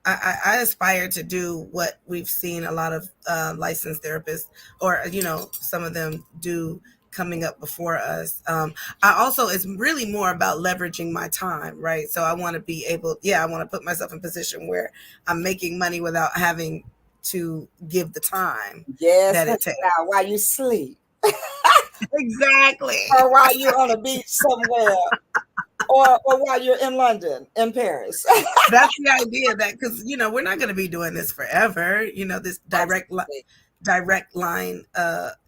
I aspire to do what we've seen a lot of licensed therapists, or some of them do coming up before us. I also, it's really more about leveraging my time, right? So I want to be able, I want to put myself in a position where I'm making money without having to give the time Yes, that honey, it takes. now while you sleep, Exactly. or while you're on a beach somewhere, or while you're in London, in Paris. That's the idea, that because we're not going to be doing this forever. This Absolutely. direct line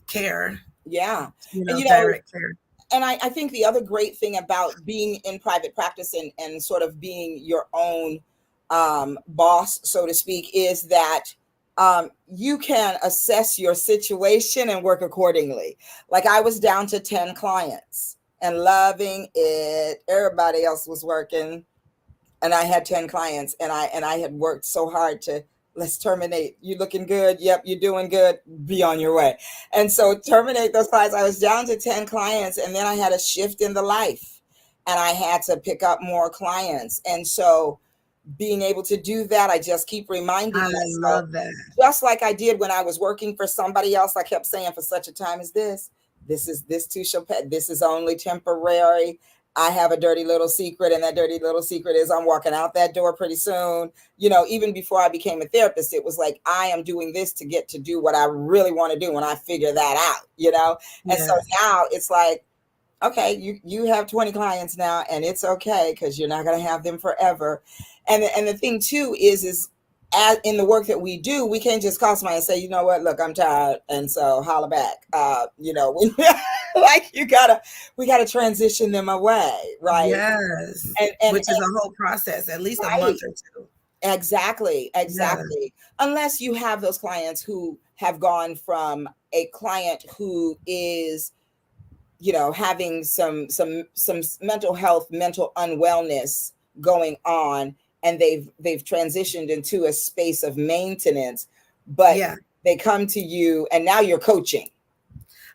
care. Yeah. And Direct care. and I think the other great thing about being in private practice and sort of being your own boss, so to speak, is that you can assess your situation and work accordingly. Like I was down to 10 clients and loving it. Everybody else was working, and I had 10 clients, and I had worked so hard to, let's terminate. You looking good? Yep, you're doing good. Be on your way. And so terminate those clients. I was down to 10 clients, and then I had a shift in the life, and I had to pick up more clients. And so being able to do that, I just keep reminding I myself, love that. just like I did when I was working for somebody else. I kept saying, for such a time as this too shall pass. This is only temporary. I have a dirty little secret, and that dirty little secret is I'm walking out that door pretty soon. Even before I became a therapist, it was like, I am doing this to get to do what I really want to do when I figure that out. And so now it's like, okay, you have 20 clients now, and it's okay, because you're not going to have them forever. And the thing too is as in the work that we do, we can't just call somebody and say, you know what, look, I'm tired, and so holla back. Like we gotta transition them away, right? Yes. And Which is a whole process, at least a month or two. Exactly. Yeah. Unless you have those clients who have gone from a client who is, having some mental health, mental unwellness going on, and they've transitioned into a space of maintenance, but they come to you, and now you're coaching.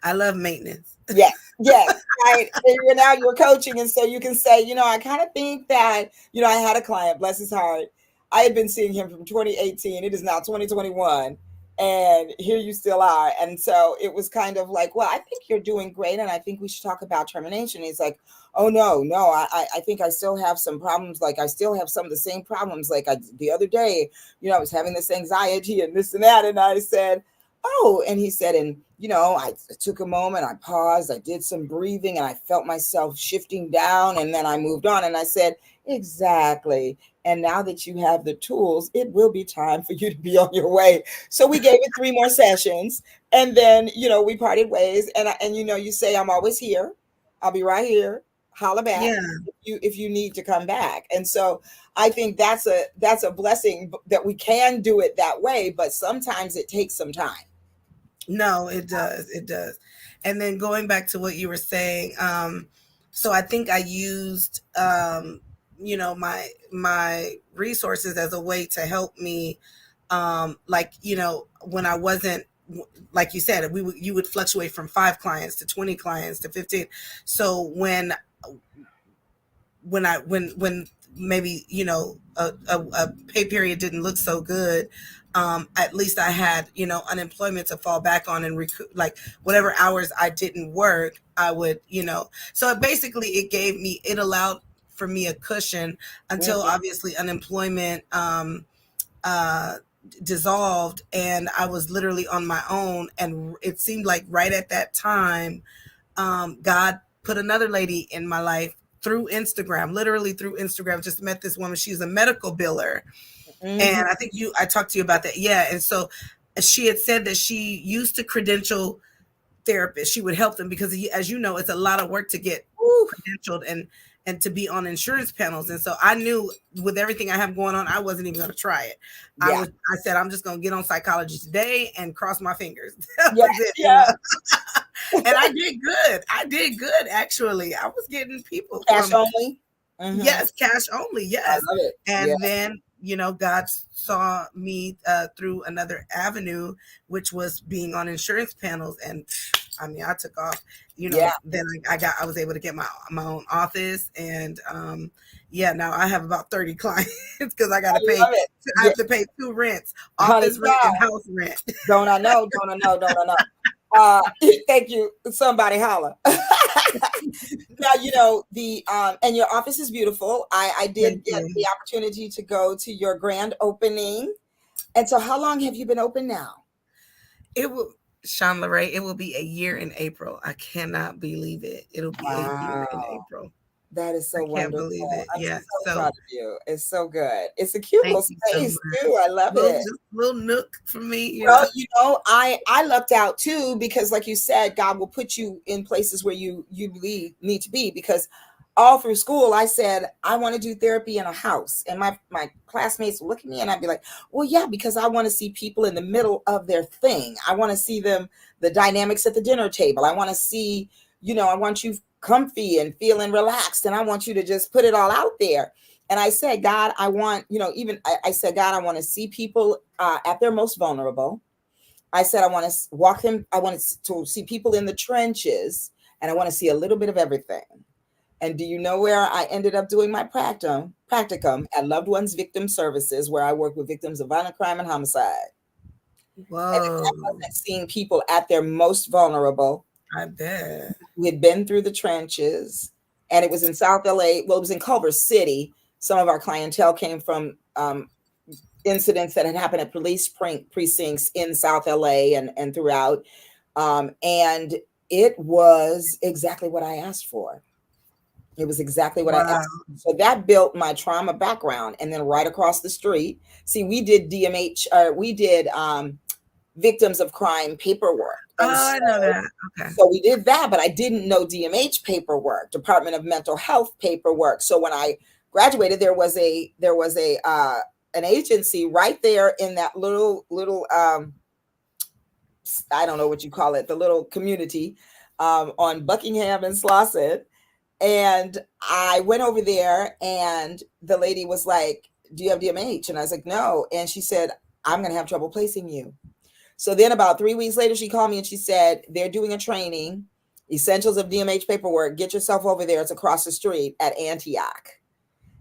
I love maintenance. Yes, right. And now you're coaching, and so you can say, I kind of think that, I had a client, bless his heart. I had been seeing him from 2018. It is now 2021. And here you still are. And so it was kind of like, well, I think you're doing great, and I think we should talk about termination. He's like, oh, no, I think I still have some problems. Like, I still have some of the same problems. Like the other day, I was having this anxiety and this and that. And I said, oh, and he said, and, I took a moment, I paused, I did some breathing, and I felt myself shifting down, and then I moved on. And I said, exactly. And now that you have the tools, it will be time for you to be on your way. So we gave it 3 more sessions, and then, we parted ways. And you say, I'm always here. I'll be right here. Holla back if you need to come back. And so I think that's a blessing that we can do it that way, but sometimes it takes some time. No, it does. It does. And then going back to what you were saying, so I think I used my resources as a way to help me, when I wasn't, like you said, you would fluctuate from 5 clients to 20 clients to 15. So when maybe a pay period didn't look so good, at least I had unemployment to fall back on, and like whatever hours I didn't work, I would so it allowed for me a cushion until obviously unemployment dissolved, and I was literally on my own. And it seemed like right at that time, God put another lady in my life through Instagram, literally through Instagram. Just met this woman. She's a medical biller. And I think I talked to you about that. Yeah. And so she had said that she used to credential therapists. She would help them because, as you know, it's a lot of work to get credentialed and to be on insurance panels. And so I knew with everything I have going on, I wasn't even going to try it. I said, I'm just going to get on Psychology Today and cross my fingers. And I did good. Actually, I was getting people cash only. Yes, cash only. Yes. I love it. And then, God saw me through another avenue, which was being on insurance panels. And I mean, I took off, Yeah. then I was able to get my own office, and now I have about 30 clients because I got I to pay, love it. I Yeah. have to pay 2 rents, Honey, office rent yeah. and house rent. Don't I know? Don't I know? Don't I know? Thank you. Somebody holler. Now, and your office is beautiful. I did Thank get you. the opportunity to go to your grand opening. And so how long have you been open now? It will, Sean Lorraine, it will be a year in April. I cannot believe it. It'll be a year in Wow. April. That is I so can't wonderful. believe it. I'm Yeah. so So proud of you. It's so good. It's a cute thank little you so space much. too. I love it. Just a little nook for me. Well, I lucked out too because, like you said, God will put you in places where you need to be. Because all through school, I said I want to do therapy in a house, and my classmates would look at me, and I'd be like, "Well, yeah," because I want to see people in the middle of their thing. I want to see the dynamics at the dinner table. I want to see, I want you comfy and feeling relaxed, and I want you to just put it all out there. And I said, God, I want, I said, God, I want to see people at their most vulnerable. I said, I want to walk them. I want to see people in the trenches, and I want to see a little bit of everything. And do you know where I ended up doing my practicum at Loved Ones Victim Services, where I work with victims of violent crime and homicide. And if I Whoa. wasn't seeing people at their most vulnerable, I bet. we had been through the trenches, and it was in South LA. Well, it was in Culver City. Some of our clientele came from incidents that had happened at police precincts in South LA and throughout. And it was exactly what I asked for. It was exactly what I Wow. asked for. So that built my trauma background. And then right across the street, see, we did victims of crime paperwork. And I know that. Okay. so we did that, but I didn't know DMH paperwork, Department of Mental Health paperwork. So when I graduated, there was an agency right there in that little I don't know what you call it, the little community on Buckingham and Slauson. And I went over there, and the lady was like, "Do you have DMH?" And I was like, "No." And she said, "I'm going to have trouble placing you." So then about 3 weeks later, she called me and she said, "They're doing a training, Essentials of DMH Paperwork. Get yourself over there. It's across the street at Antioch."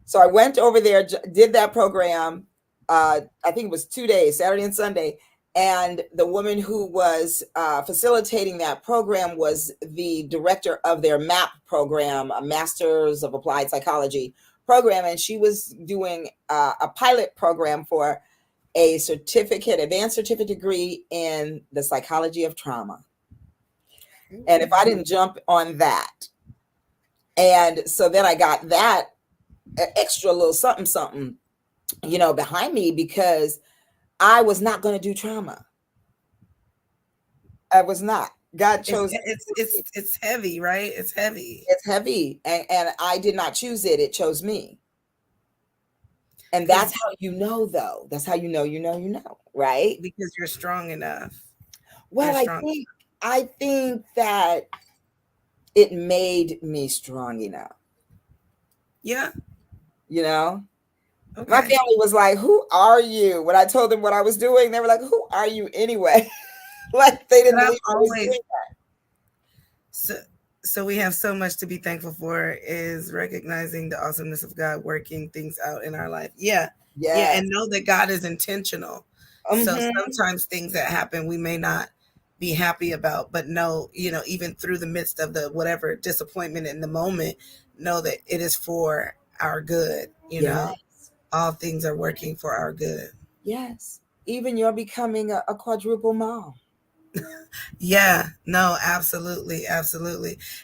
So I went over there, did that program. I think it was 2 days, Saturday and Sunday. And the woman who was facilitating that program was the director of their MAP program, a Masters of Applied Psychology program. And she was doing a pilot program for a advanced certificate degree in the psychology of trauma. And if I didn't jump on that, and so then I got that extra little something, behind me, because I was not going to do trauma. I was not. God chose It's heavy, right? It's heavy. It's heavy, and I did not choose it. It chose me. And that's how though. That's how you know, right? Because you're strong enough. Well, I think that it made me strong enough. Yeah. Okay. My family was like, "Who are you?" When I told them what I was doing, they were like, "Who are you anyway?" Like they didn't believe I was doing that. So we have so much to be thankful for, is recognizing the awesomeness of God working things out in our life. Yeah. And know that God is intentional. So sometimes things that happen we may not be happy about, but know, even through the midst of the whatever disappointment in the moment, know that it is for our good. All things are working for our good. Yes. Even you're becoming a quadruple mom. Yeah, no, absolutely.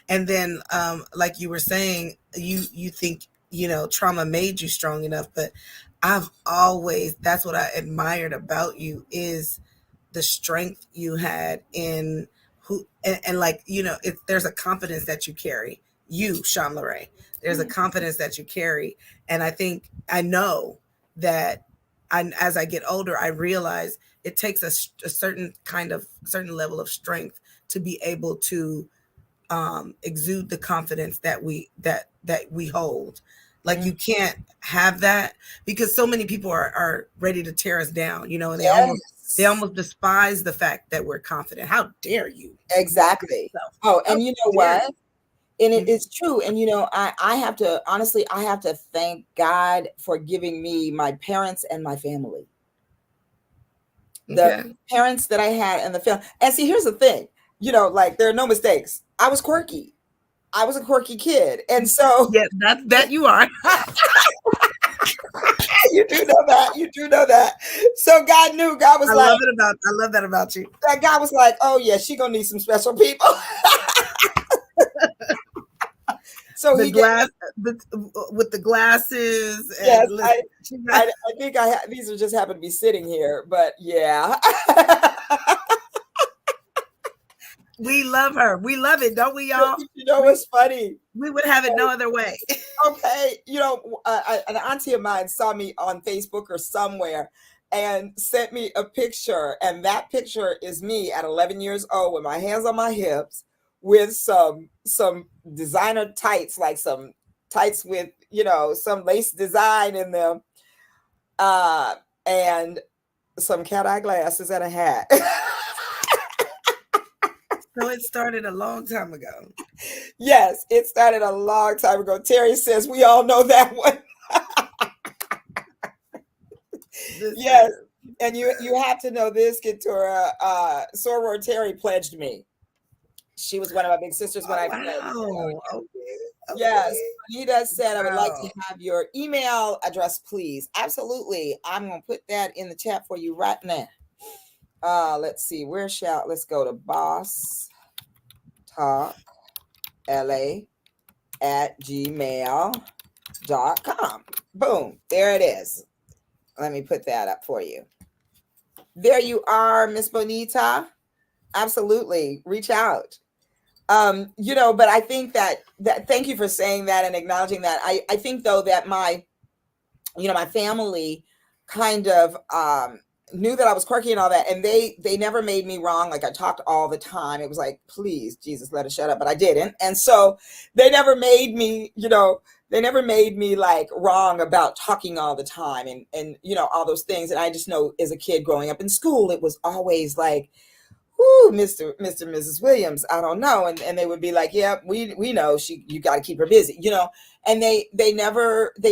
And then like you were saying, you think trauma made you strong enough, but that's what I admired about you, is the strength you had in there's a confidence that you carry, Sean Lorraine. There's a confidence that you carry, and I know that as I get older, I realize it takes a certain level of strength to be able to exude the confidence that we hold. Like you can't have that, because so many people are ready to tear us down, and they almost They almost despise the fact that we're confident. How dare you? Exactly. Oh, and you know what? And it's true. And, I have to, honestly, I have to thank God for giving me my parents and my family. The parents that I had and the family. And see, here's the thing, like there are no mistakes. I was quirky. I was a quirky kid. And so. Yeah, that you are. You do know that. You do know that. So God knew. God was I love that about you. That God was like, oh yeah, she gonna need some special people. So with the glasses. Yes, I think these are just happen to be sitting here, but yeah. We love her. We love it, don't we, y'all? You know what's funny? We would have it no other way. Okay, an auntie of mine saw me on Facebook or somewhere and sent me a picture, and that picture is me at 11 years old with my hands on my hips with some designer tights, like some tights with some lace design in them, and some cat-eye glasses and a hat. So it started a long time ago. Yes, it started a long time ago. Terry says we all know that one. Yes, and you have to know this, Keturah. Soror Terry pledged me. She was one of my big sisters when I pledged. Okay. Yes, Anita said, I would like to have your email address, please. Absolutely. I'm going to put that in the chat for you right now. Let's see. Let's go to Boss Talk LA at gmail.com. Boom. There it is. Let me put that up for you. There you are, Miss Bonita. Absolutely. Reach out. But I think that thank you for saying that and acknowledging that. I think though that my family kind of knew that I was quirky and all that, and they never made me wrong. Like I talked all the time. It was like, please, Jesus, let us shut up, but I didn't. And so they never made me, like wrong about talking all the time and all those things. And I just know as a kid growing up in school, it was always like, whoo, Mr. Mrs. Williams, I don't know. And they would be like, yeah, we know you got to keep her busy, and they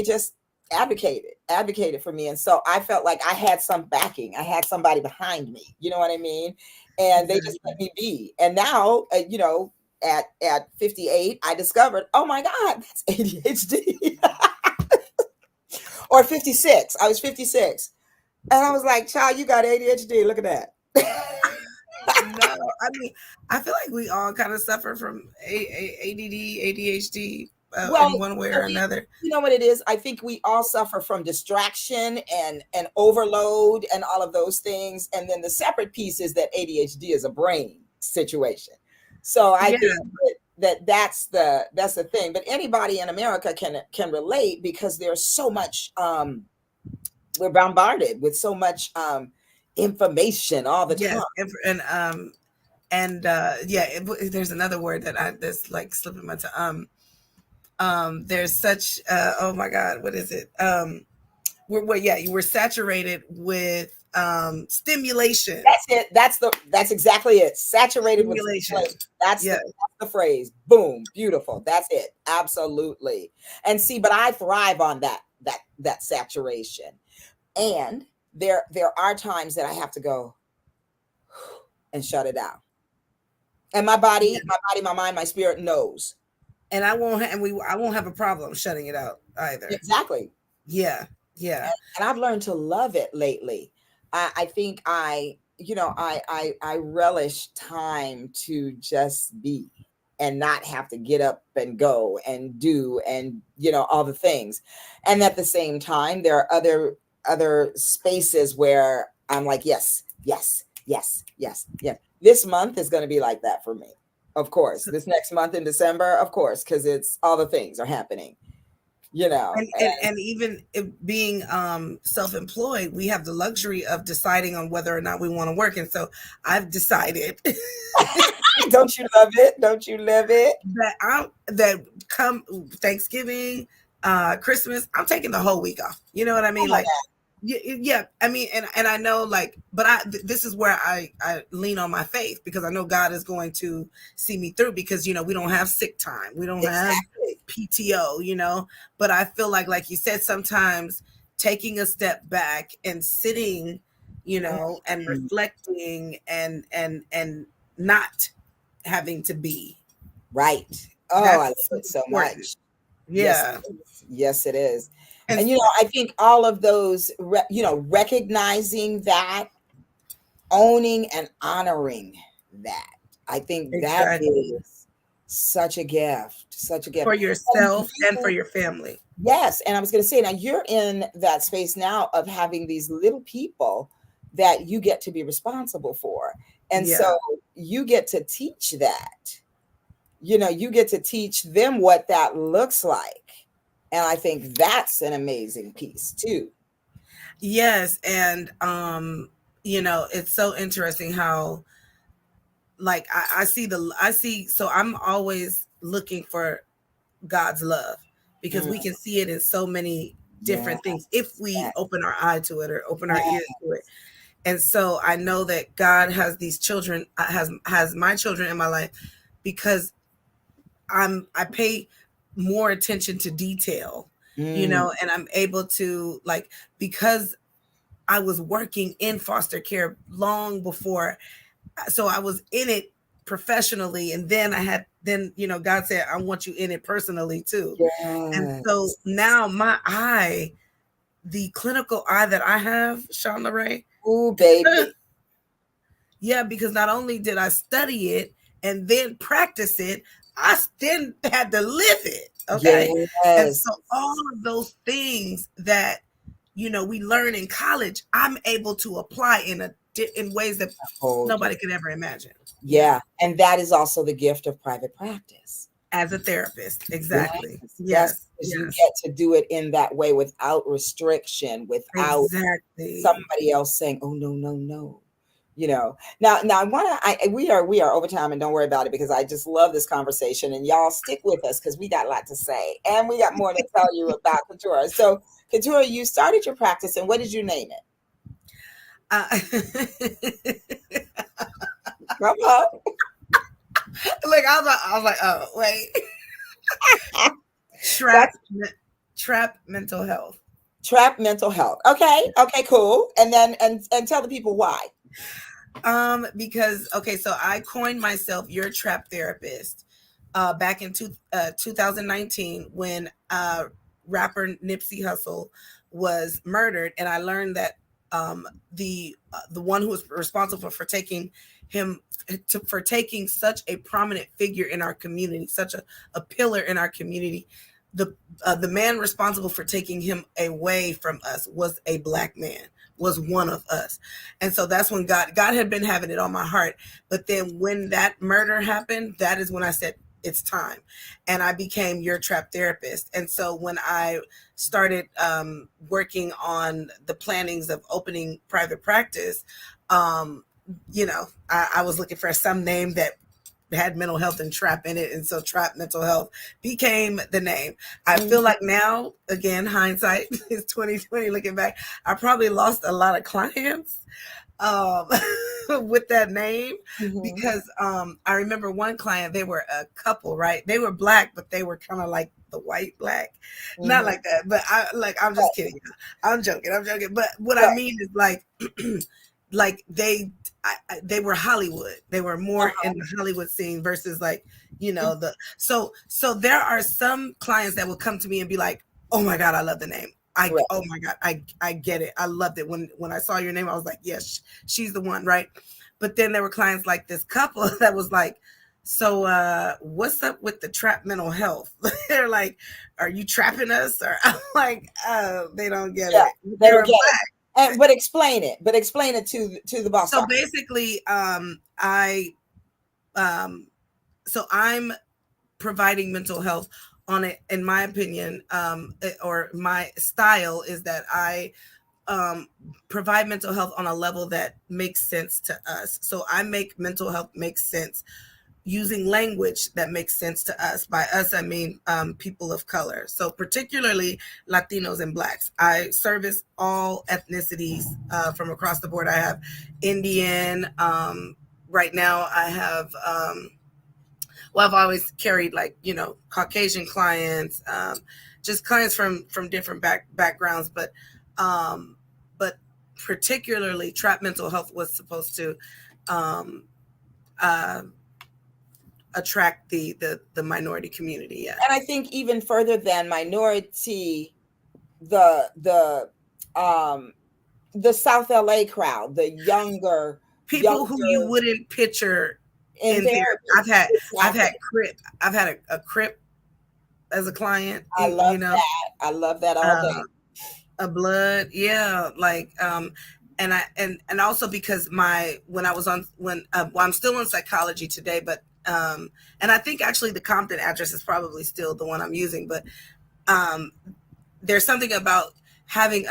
just advocated for me. And so I felt like I had some backing. I had somebody behind me. You know what I mean? And they just let me be. And now, at 58, I discovered, oh my God, that's ADHD. Or 56. I was 56. And I was like, child, you got ADHD. Look at that. No, I mean, I feel like we all kind of suffer from ADD, ADHD. In one way or another. You know what it is? I think we all suffer from distraction and overload and all of those things. And then the separate piece is that ADHD is a brain situation. So I think that's the thing. But anybody in America can relate because there's so much. We're bombarded with so much information all the time. There's another word that's like slipping my tongue. There's such oh my God, what is it? We're saturated with stimulation. That's it. That's exactly it. Saturated stimulation. With that's the phrase. Boom. Beautiful. That's it. Absolutely. And see, but I thrive on that saturation. And there are times that I have to go and shut it down. And my body, my mind, my spirit knows. And I won't have a problem shutting it out either. Exactly. Yeah. And I've learned to love it lately. I think I relish time to just be and not have to get up and go and do and all the things. And at the same time, there are other spaces where I'm like, yes. This month is going to be like that for me. Of course, this next month in December, of course, because it's all the things are happening, And even being self-employed, we have the luxury of deciding on whether or not we want to work. And so I've decided. Don't you love it? Don't you live it? That come Thanksgiving, Christmas, I'm taking the whole week off. You know what I mean? Yeah, I mean, and I know, like, but this is where I lean on my faith, because I know God is going to see me through, because we don't have sick time, we don't have Exactly. PTO, but I feel like you said, sometimes taking a step back and sitting, and Mm, reflecting, and not having to be, right. Oh, I love that's so it so important. much. Yes, Yeah. it is. Yes, it is. And And I think all of those, recognizing that, owning and honoring that, I think that exactly, is such a gift, such a gift. for And yourself and for you, your family. yes, and I was going to say, now you're in that space now of having these little people that you get to be responsible for. And Yeah. so you get to teach that. You get to teach them what that looks like. And I think that's an amazing piece too. Yes, and it's so interesting how, like, I see, so I'm always looking for God's love, because Mm, we can see it in so many yes, different things if we yes, open our eye to it, or open our ears yes. to it. And so I know that God has these children, has my children in my life, because I pay more attention to detail, Mm, and I'm able to, like, because I was working in foster care long before, so I was in it professionally, and then God said, I want you in it personally too. And so yes. now my eye, the clinical eye that I have, Sean Ray, Ooh, baby. yeah, because not only did I study it and then practice it, I then had to live it. Okay. And Yes. so all of those things that we learn in college, I'm able to apply in ways that Whole nobody different. could ever imagine. Yeah. Yeah. And that is also the gift of private practice. As a therapist. Yes. Exactly. Yes. Yes. Because you Yes. get to do it in that way without restriction, without Exactly. somebody else saying, "Oh no, no, no." Now I want to. We are over time, and don't worry about it, because I just love this conversation, and y'all stick with us because we got a lot to say, and we got more to tell you about Katura. So, Katura, you started your practice, and what did you name it? Uh, Come on. like I was like, oh wait. That's Trap mental health. trap mental health. Okay. Okay. Cool. And then and tell the people why. Because, okay, so I coined myself your trap therapist back in 2019, when rapper Nipsey Hussle was murdered, and I learned that the one who was responsible for taking him for taking such a prominent figure in our community, such a pillar in our community, the man responsible for taking him away from us was a black man, was one of us. And so that's when God had been having it on my heart. But then when that murder happened, that is when I said, it's time. And I became your trap therapist. And so when I started working on the plannings of opening private practice, I was looking for some name that had mental health and trap in it, and so trap mental health became the name. I feel like now, again, hindsight is 2020, looking back, I probably lost a lot of clients um with that name, Mm-hmm. because I remember one client, they were a couple, right? They were black, but they were kind of like the white black, not Mm-hmm. like that, but I'm just kidding, I'm joking, but what I Right. mean is, like, like they were Hollywood. They were more in the Hollywood scene versus, like, so there are some clients that will come to me and be like, "Oh my God, I love the name. Right. Oh my God, I get it. I loved it. When I saw your name, I was like, yes, she's the one, right?" But then there were clients like this couple that was like, "So what's up with the trap mental health?" They're like, "Are you trapping us?" Or I'm like, "Oh, they don't get Yeah. it. They don't They're get it. black." But explain it. But explain it to the boss So talk. basically, I um so I'm providing mental health on it, in my opinion, or my style is that I um provide mental health on a level that makes sense to us. So I make mental health make sense, using language that makes sense to us. By us, I mean people of color. So particularly Latinos and Blacks. I service all ethnicities from across the board. I have Indian. Right now I have, I've always carried Caucasian clients, just clients from different backgrounds, but particularly Trap Mental Health was supposed to attract the minority community. Yeah. And I think even further than minority, the South LA crowd, the younger people who you wouldn't picture in therapy. I've had a Crip as a client. I love that. I love that all day. A Blood, yeah, and also because I'm still in psychology today, but and I think actually the Compton address is probably still the one I'm using, but there's something about having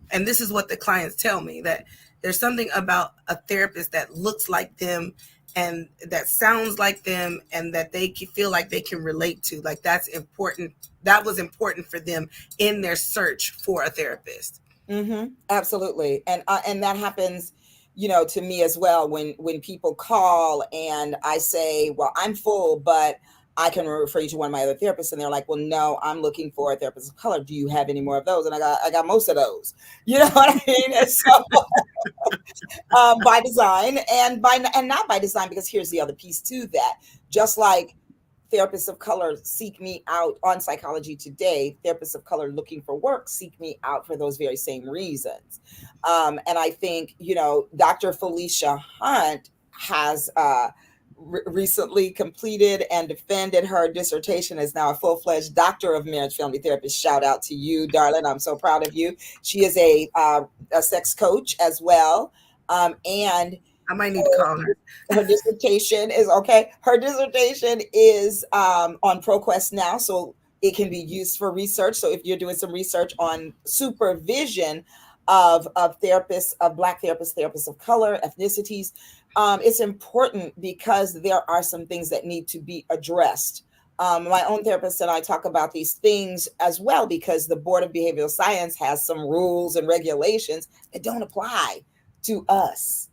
and this is what the clients tell me, that there's something about a therapist that looks like them and that sounds like them and that they feel like they can relate to. Like that's important. That was important for them in their search for a therapist. Mm-hmm. Absolutely. And that happens, to me as well, when people call and I say, well, I'm full, but I can refer you to one of my other therapists. And they're like, well, no, I'm looking for a therapist of color. Do you have any more of those? And I got most of those, you know what I mean? And so by design and not by design, because here's the other piece to that. Just like therapists of color seek me out on Psychology Today, therapists of color looking for work seek me out for those very same reasons. And I think, Dr. Felicia Hunt has recently completed and defended her dissertation, as now a full-fledged doctor of marriage family therapist. Shout out to you, darling. I'm so proud of you. She is a sex coach as well. And I might need to call her. Her dissertation is okay. Her dissertation is on ProQuest now, so it can be used for research. So if you're doing some research on supervision of therapists, of Black therapists, therapists of color, ethnicities, it's important because there are some things that need to be addressed. My own therapist and I talk about these things as well, because the Board of Behavioral Science has some rules and regulations that don't apply to us.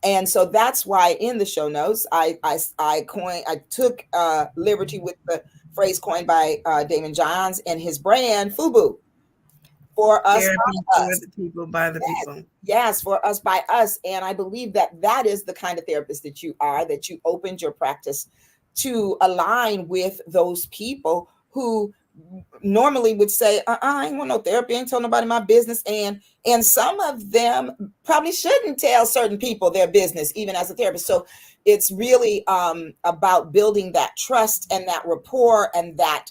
And so that's why in the show notes, I took liberty with the phrase coined by Damon Johns and his brand FUBU. For us, for the people, by the people. Yes, for us, by us. And I believe that is the kind of therapist that you are, that you opened your practice to align with those people who normally would say, I ain't want no therapy, ain't tell nobody my business. And some of them probably shouldn't tell certain people their business, even as a therapist. So it's really about building that trust and that rapport and that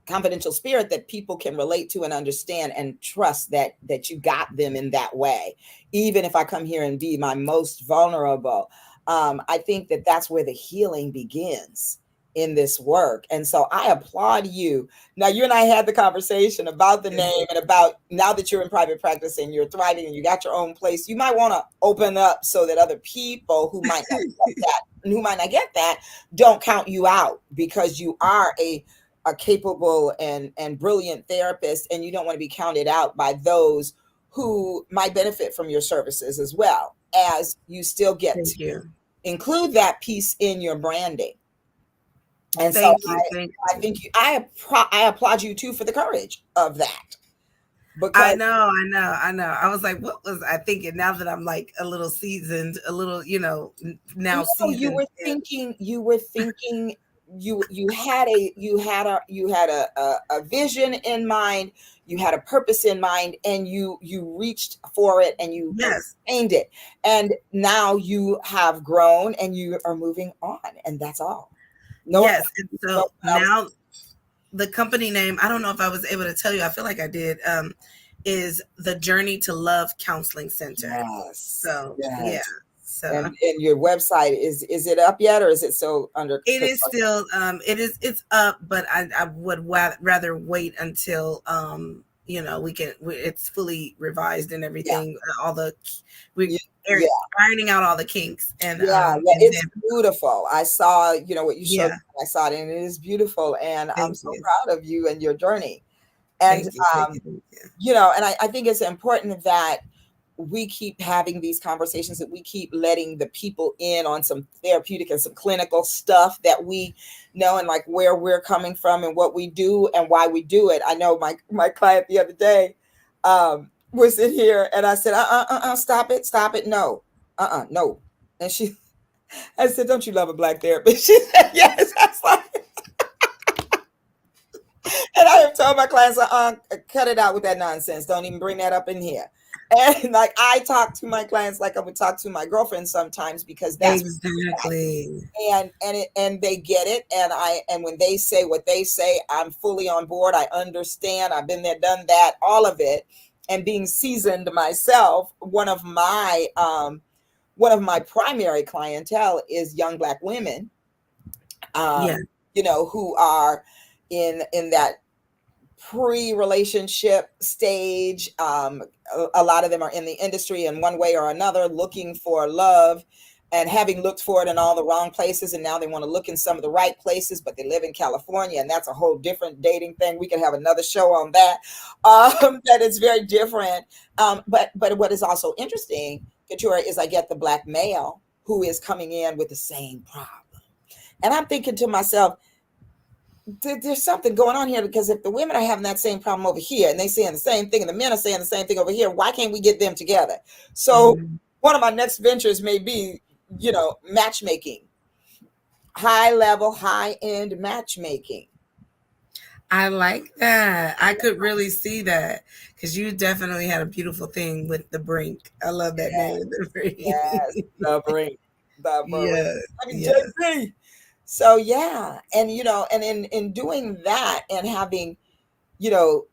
confidential spirit that people can relate to and understand and trust that you got them in that way. Even if I come here and be my most vulnerable, I think that that's where the healing begins in this work. And so I applaud you. Now, you and I had the conversation about the name and about, now that you're in private practice and you're thriving and you got your own place, you might want to open up so that other people who might not get that don't count you out, because you are a capable and brilliant therapist, and you don't want to be counted out by those who might benefit from your services as well, as you still get include that piece in your branding. And I applaud you too for the courage of that. Because I know. I was like, what was I thinking? Now that I'm like a little seasoned, now seasoned. You were thinking. You had a vision in mind. You had a purpose in mind, and you reached for it, and you attained it. And now you have grown, and you are moving on, and that's all. And so now the company name, I don't know if I was able to tell you, I feel like I did, is the Journey to Love Counseling Center. Yes. So, yeah. So, and your website, is it up yet, or is it still under? It is still, it's up, but I would rather wait until, it's fully revised and Yeah. everything. We Yeah. are ironing out all the kinks, and Yeah, yeah, and it's then beautiful. I saw, what you showed yeah, me. I saw it, and it is beautiful. And I'm thank so you, proud of you and your journey. And thank you, thank you, thank you. and I think it's important that we keep having these conversations, that we keep letting the people in on some therapeutic and some clinical stuff that we know, and like where we're coming from and what we do and why we do it. I know my client the other day was in here, and I said, stop it, no, no. And I said, don't you love a black therapist? She said, yes. I was like, and I have told my clients, cut it out with that nonsense. Don't even bring that up in here. And like I talk to my clients like I would talk to my girlfriend sometimes, because that's Exactly. and they get it. And when they say what they say, I'm fully on board. I understand. I've been there, done that, all of it. And being seasoned myself, one of my primary clientele is young black women, Yeah, who are in that pre-relationship stage. A lot of them are in the industry in one way or another, looking for love, and having looked for it in all the wrong places, and now they want to look in some of the right places, but they live in California, and that's a whole different dating thing. We can have another show on that. That it's very different. But what is also interesting, Katura, is I get the black male who is coming in with the same problem, and I'm thinking to myself, there's something going on here, because if the women are having that same problem over here, and they saying the same thing, and the men are saying the same thing over here, why can't we get them together? So mhm. one of my next ventures may be, matchmaking, high level, high end matchmaking. I like that. I could really see that because you definitely had a beautiful thing with the Brink. I love that name, the Yes, Brink. the brain, the brain. Yeah, I mean, yeah. JP. So yeah, and and in doing that, and having, you know,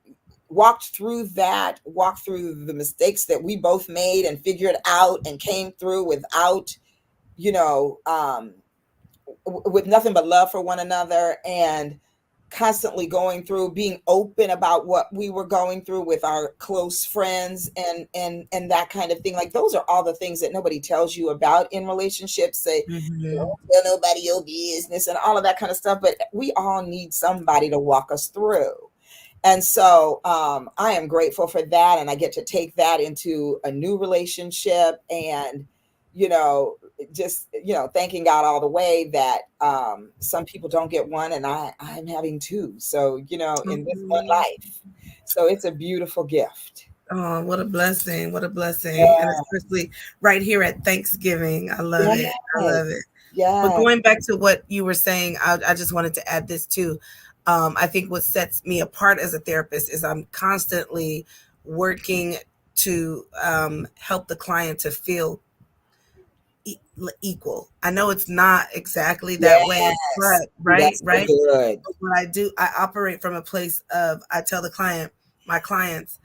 walked through the mistakes that we both made, and figured out and came through without, you know, with nothing but love for one another, and constantly going through, being open about what we were going through with our close friends, and that kind of thing. Like, those are all the things that nobody tells you about in relationships. Say, Hmm. don't tell nobody your business and all of that kind of stuff, but we all need somebody to walk us through. And so I am grateful for that. And I get to take that into a new relationship, and, you know, just, thanking God all the way that some people don't get one, and I'm having two. So, in this one life. So it's a beautiful gift. Oh, what a blessing. What a blessing. And Yeah. especially right here at Thanksgiving. I love it. I Yes. love it. But Yes. going back to what you were saying, I just wanted to add this too. I think what sets me apart as a therapist is I'm constantly working to help the client to feel equal. I know it's not exactly that way, Yes. but Ooh, right, that's so right. good. But what I do, I operate from a place of I tell my clients,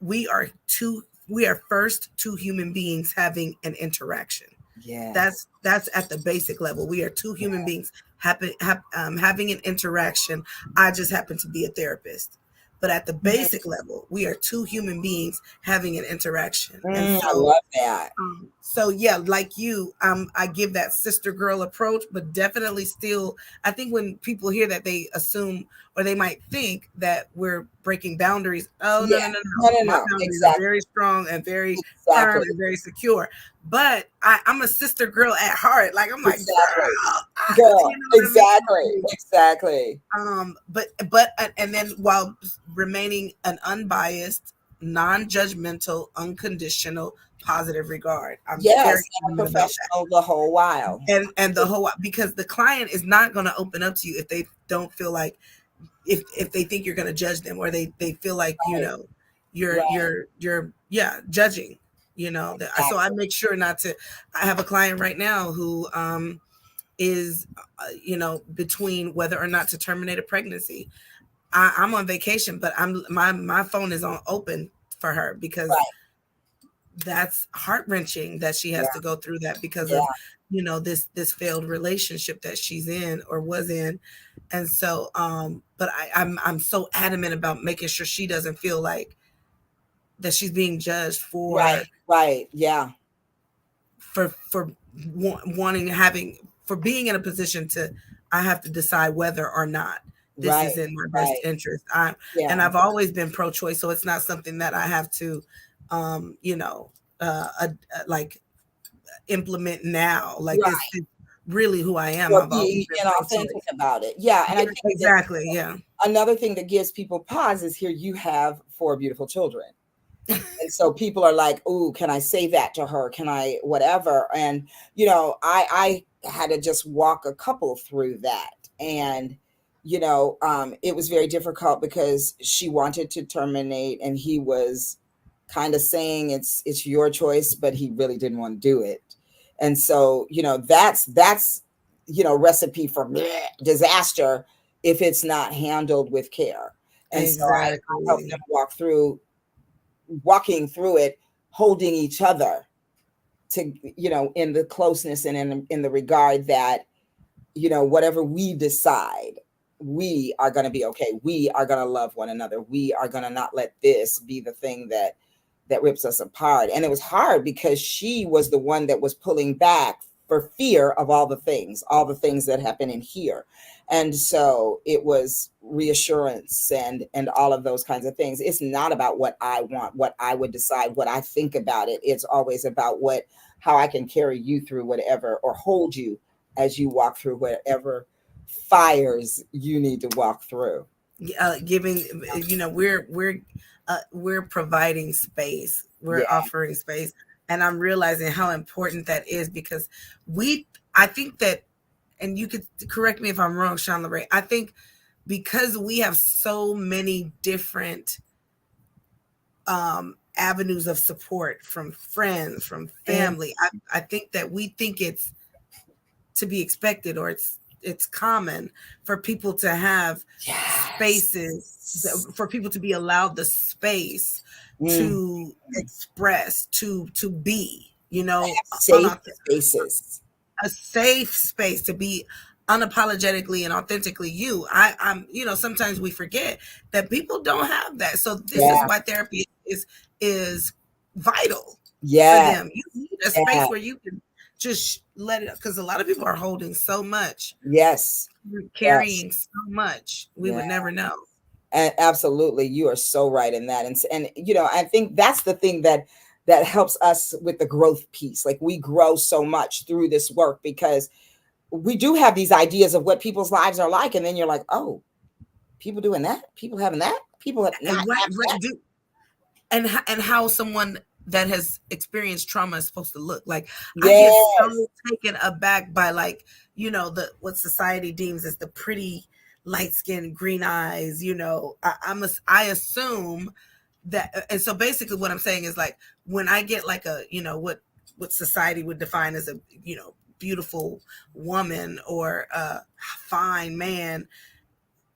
we are first two human beings having an interaction. Yes. That's at the basic level. We are two human beings having an interaction. I just happen to be a therapist. But at the basic level, we are two human beings having an interaction. And I so love that. so yeah, like you, I give that sister girl approach, but definitely still, I think when people hear that, they assume or they might think that we're breaking boundaries. Oh no, Yeah. no, no, No, no! no, My no. boundaries are Exactly. very strong and very firm Exactly. and very secure. But I'm a sister girl at heart. Like I'm like, Exactly. girl, Girl. you know what I Exactly. mean? Exactly. But and then while remaining an unbiased, non-judgmental, unconditional, positive regard. I'm very Yes. And adamant about that. professional the whole while. And the whole because the client is not going to open up to you if they don't feel like if they think you're going to judge them or they feel like Right. Right. you're yeah judging so I Exactly. make sure not to. I have a client right now who is between whether or not to terminate a pregnancy. I'm on vacation, but my phone is on open for her because Right. that's heart-wrenching that she has Yeah. to go through that because Yeah. of, this failed relationship that she's in or was in. And so but I'm so adamant about making sure she doesn't feel like that she's being judged Right. Right. Yeah. for wanting having for being in a position to, I have to decide whether or not this Right. is in my best Right. interest. Yeah. And I've always been pro-choice, so it's not something that I have to like implement now. Like this Right. is really who I am. Or I've always be been inauthentic pro-choice. about it. Yeah. And I Yeah, think that exactly. Yeah. another thing that gives people pause is here you have 4 beautiful children. And so people are like, "Ooh, can I say that to her? Can I whatever?" And I had to just walk a couple through that, and it was very difficult because she wanted to terminate, and he was kind of saying it's your choice, but he really didn't want to do it. And so that's recipe for bleh, disaster if it's not handled with care. And so I helped them Exactly. walking through it, holding each other to, in the closeness and in the regard that, whatever we decide, we are going to be okay. We are going to love one another. We are going to not let this be the thing that rips us apart. And it was hard because she was the one that was pulling back for fear of all the things that happen in here. And so it was reassurance and all of those kinds of things. It's not about what I want, what I would decide, what I think about it. It's always about how I can carry you through whatever, or hold you as you walk through whatever fires you need to walk through. Giving, we're providing space, we're Yeah. offering space, and I'm realizing how important that is because I think that, and you could correct me if I'm wrong, Sean LeRae, I think because we have so many different avenues of support from friends, from Mm. family, I think that we think it's to be expected, or it's common for people to have Yes. spaces, for people to be allowed the space Mm. to express, to be, Safe spaces. a safe space to be unapologetically and authentically you. I'm, sometimes we forget that people don't have that. So this is Yeah. why therapy is vital for Yeah. them. You need a Yeah. space where you can just let it, because a lot of people are holding so much, Yes. Yes. carrying so much, we Yeah. would never know. And absolutely, you are so right in that. And I think that's the thing that helps us with the growth piece. Like, we grow so much through this work because we do have these ideas of what people's lives are like, and then you're like, oh, people doing that, people having that, people not And what having that. do and how someone that has experienced trauma is supposed to look like. I get Yes. so taken aback by, like, the what society deems as the pretty light skin, green eyes. I assume that, and so basically what I'm saying is, like, when I get like a, what society would define as a, beautiful woman or a fine man,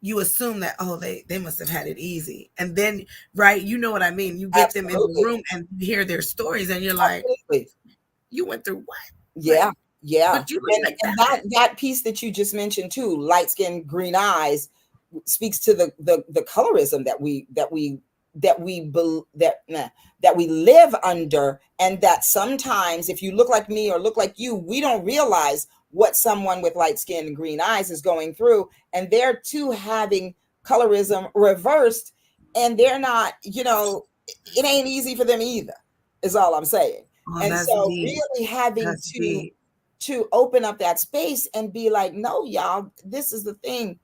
you assume that, oh, they must have had it easy. And then, right, you know what I mean, you get them in the Absolutely. room and you hear their stories and you're like, Absolutely. you went through what? Yeah. Like, Yeah. but you look like And that. that piece that you just mentioned too, light skin, green eyes, speaks to the colorism that we live under, and that sometimes if you look like me or look like you, we don't realize what someone with light skin and green eyes is going through, and they're too having colorism reversed, and they're not, it ain't easy for them either, is all I'm saying. Oh, And that's so deep. really having That's to deep. open up that space and be like, no, y'all, this is the thing.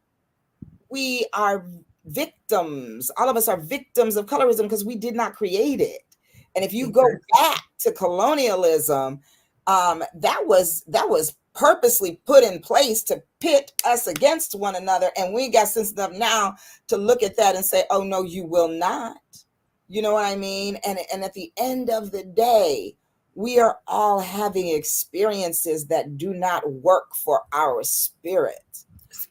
We are victims. All of us are victims of colorism because we did not create it. And if you go Exactly. back to colonialism, that was purposely put in place to pit us against one another. And we got sense enough now to look at that and say, oh no, you will not. You know what I mean? And at the end of the day, we are all having experiences that do not work for our spirit.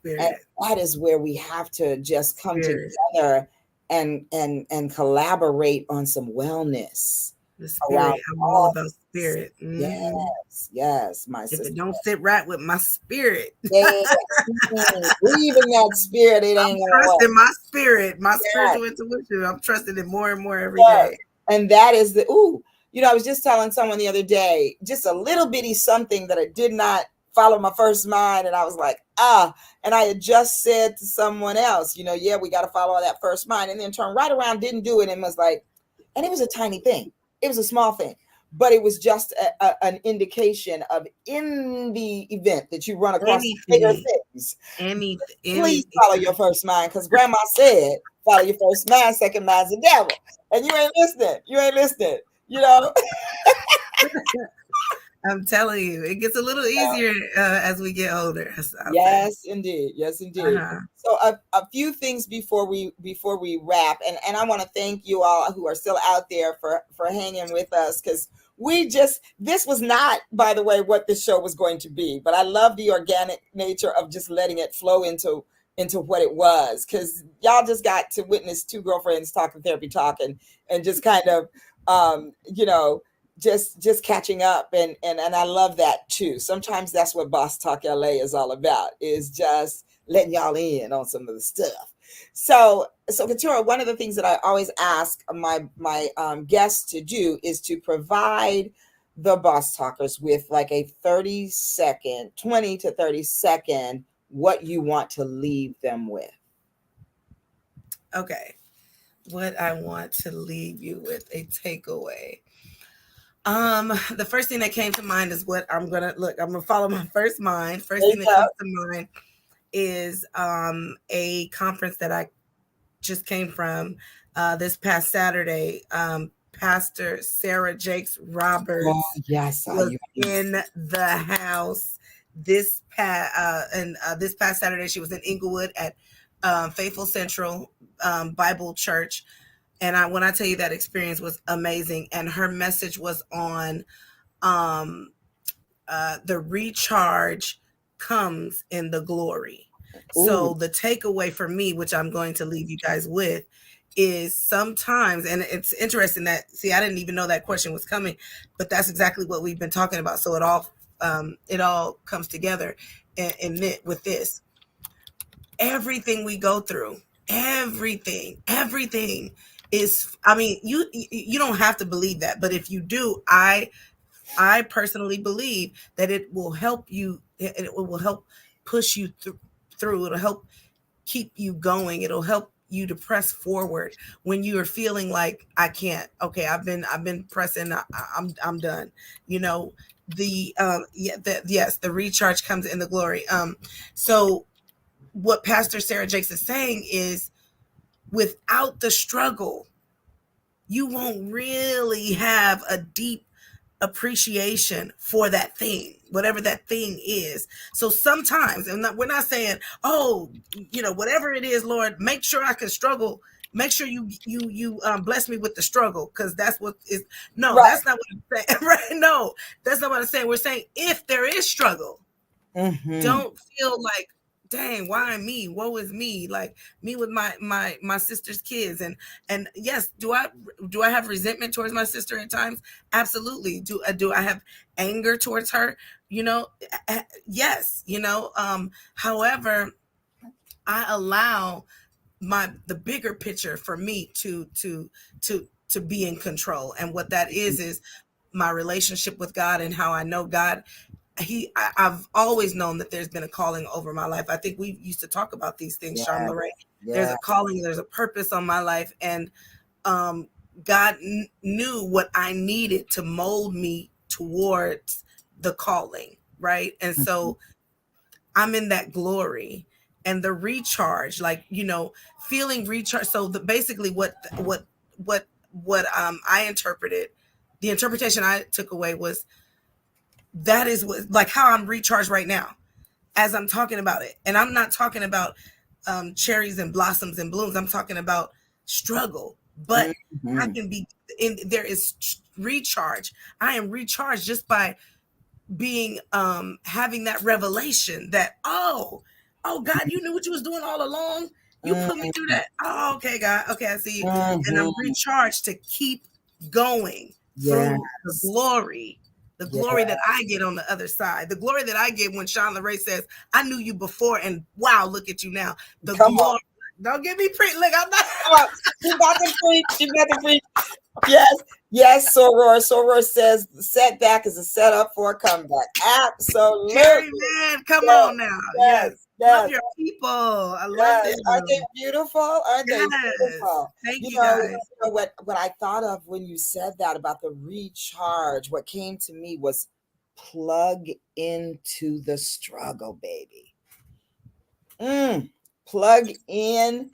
And Spirit. that is where we have to just come Spirit. together and collaborate on some wellness. The spirit. around I'm all all. about spirit. Yes, my If sister. it don't sit right with my spirit, Yeah, believe in that spirit. It I'm ain't gonna work. trusting my spirit, my Yes, spiritual intuition. I'm trusting it more and more every yes. day. And that is the ooh. I was just telling someone the other day, just a little bitty something that I did not follow my first mind, and I was like, and I had just said to someone else, yeah, we got to follow that first mind, and then turned right around, didn't do it, and was like, and it was a tiny thing, it was a small thing, but it was just an indication of, in the event that you run across bigger Anything, things, any please follow your first mind, because grandma said, follow your first mind, second mind's the devil. And you ain't listening. I'm telling you, it gets a little easier as we get older. I'll say. Yes, indeed. Yes, indeed. Uh-huh. So a few things before we wrap, and I want to thank you all who are still out there for hanging with us, because this was not, by the way, what this show was going to be, but I love the organic nature of just letting it flow into what it was, because y'all just got to witness two girlfriends talking therapy talk, and just kind of just catching up, and I love that too. Sometimes that's what Boss Talk LA is all about, is just letting y'all in on some of the stuff. So Katura, one of the things that I always ask my guests to do is to provide the Boss Talkers with like a 30-second, 20 to 30-second, what you want to leave them with. Okay. What I want to leave you with, a takeaway. The first thing that came to mind is what I'm gonna follow my first mind. First thing that comes to mind is a conference that I just came from this past Saturday. Pastor Sarah Jakes Roberts was in the house this past Saturday. She was in Inglewood at Faithful Central Bible Church. And when I tell you, that experience was amazing. And her message was on the recharge comes in the glory. Ooh. So the takeaway for me, which I'm going to leave you guys with, is sometimes, and it's interesting that, I didn't even know that question was coming, but that's exactly what we've been talking about. So it all comes together with this. Everything we go through, everything is, you don't have to believe that, but if you do, I personally believe that it will help you. It will help push you through. It'll help keep you going. It'll help you to press forward when you are feeling like, I can't. Okay, I've been pressing. I'm done. The recharge comes in the glory. So what Pastor Sarah Jakes is saying is, without the struggle, you won't really have a deep appreciation for that thing, whatever that thing is. So sometimes, and we're not saying, whatever it is, Lord, make sure I can struggle. Make sure you bless me with the struggle, because that's what is. No, right. That's not what I'm saying. Right? No, that's not what I'm saying. We're saying, if there is struggle, don't feel like, dang, why me? Woe is me, like me with my sister's kids. And yes, do I have resentment towards my sister at times? Absolutely. Do I have anger towards her? Yes. However, I allow the bigger picture for me to be in control, and what that is my relationship with God, and how I know God. I've always known that there's been a calling over my life. I think we used to talk about these things, Sean Lorraine. Yeah. There's a calling, there's a purpose on my life, and God knew what I needed to mold me towards the calling, right? And so I'm in that glory and the recharge, like, feeling recharged. So basically what I interpreted, the interpretation I took away was, that is what, like, how I'm recharged right now as I'm talking about it. And I'm not talking about cherries and blossoms and blooms. I'm talking about struggle, but I can be there is recharge. I am recharged just by being, having that revelation that, oh God, you knew what you was doing all along. You put me through that. Oh, okay, God. Okay, I see you. And I'm recharged to keep going Yes. through the glory Yeah. that I get on the other side, the glory that I get when Sean LeRae says, I knew you before and wow, look at you now. The Come on. glory. Don't get me pre. Look, I'm not. Come on. You got to preach. You got to preach. Yes. Yes, Soror. Soror says the setback is a setup for a comeback. Absolutely. Terry, man, come Yes. on now. Yes. Love Yes. your people. I love Yes. Aren't they them. beautiful? Aren't they Yes. beautiful? Thank You you know, guys. what I thought of when you said that about the recharge, what came to me was plug into the struggle, baby. Plug into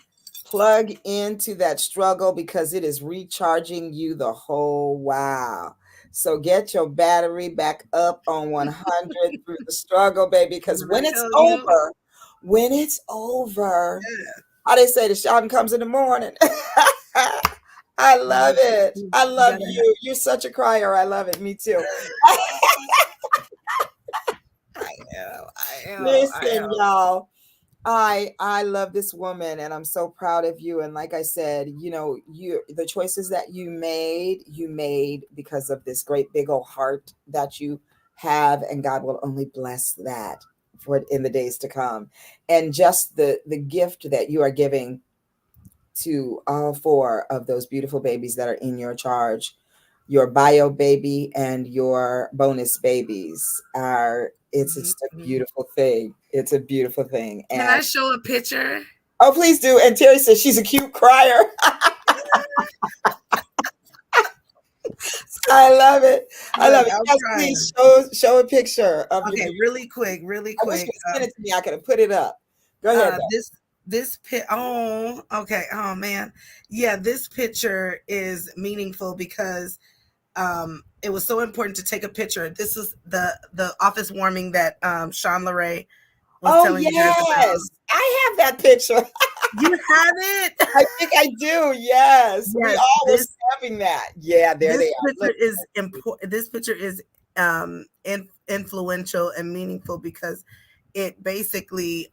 that struggle because it is recharging you the whole wow. So get your battery back up on 100 through the struggle, baby, because when it's over, Yeah. how they say the shouting comes in the morning. I love it. I love you. You're such a crier. I love it. Me too. I am. Listen, y'all. I love this woman and I'm so proud of you. And like I said, the choices that you made because of this great big old heart that you have, and God will only bless that for in the days to come. And just the gift that you are giving to all four of those beautiful babies that are in your charge. Your bio baby and your bonus babies it's just a beautiful thing. It's a beautiful thing. Can I show a picture? Oh, please do. And Terry says she's a cute crier. I love it. I love it. Yes, please show a picture of your baby. Really quick. I wish you sent it to me. I could have put it up. Go ahead. Oh man. Yeah, this picture is meaningful because it was so important to take a picture. This is the office warming that Sean LeRae was telling you guys about. I have that picture. You have it? I think I do. Yes. We always having that. Yeah, there they are. This picture is influential and meaningful because it basically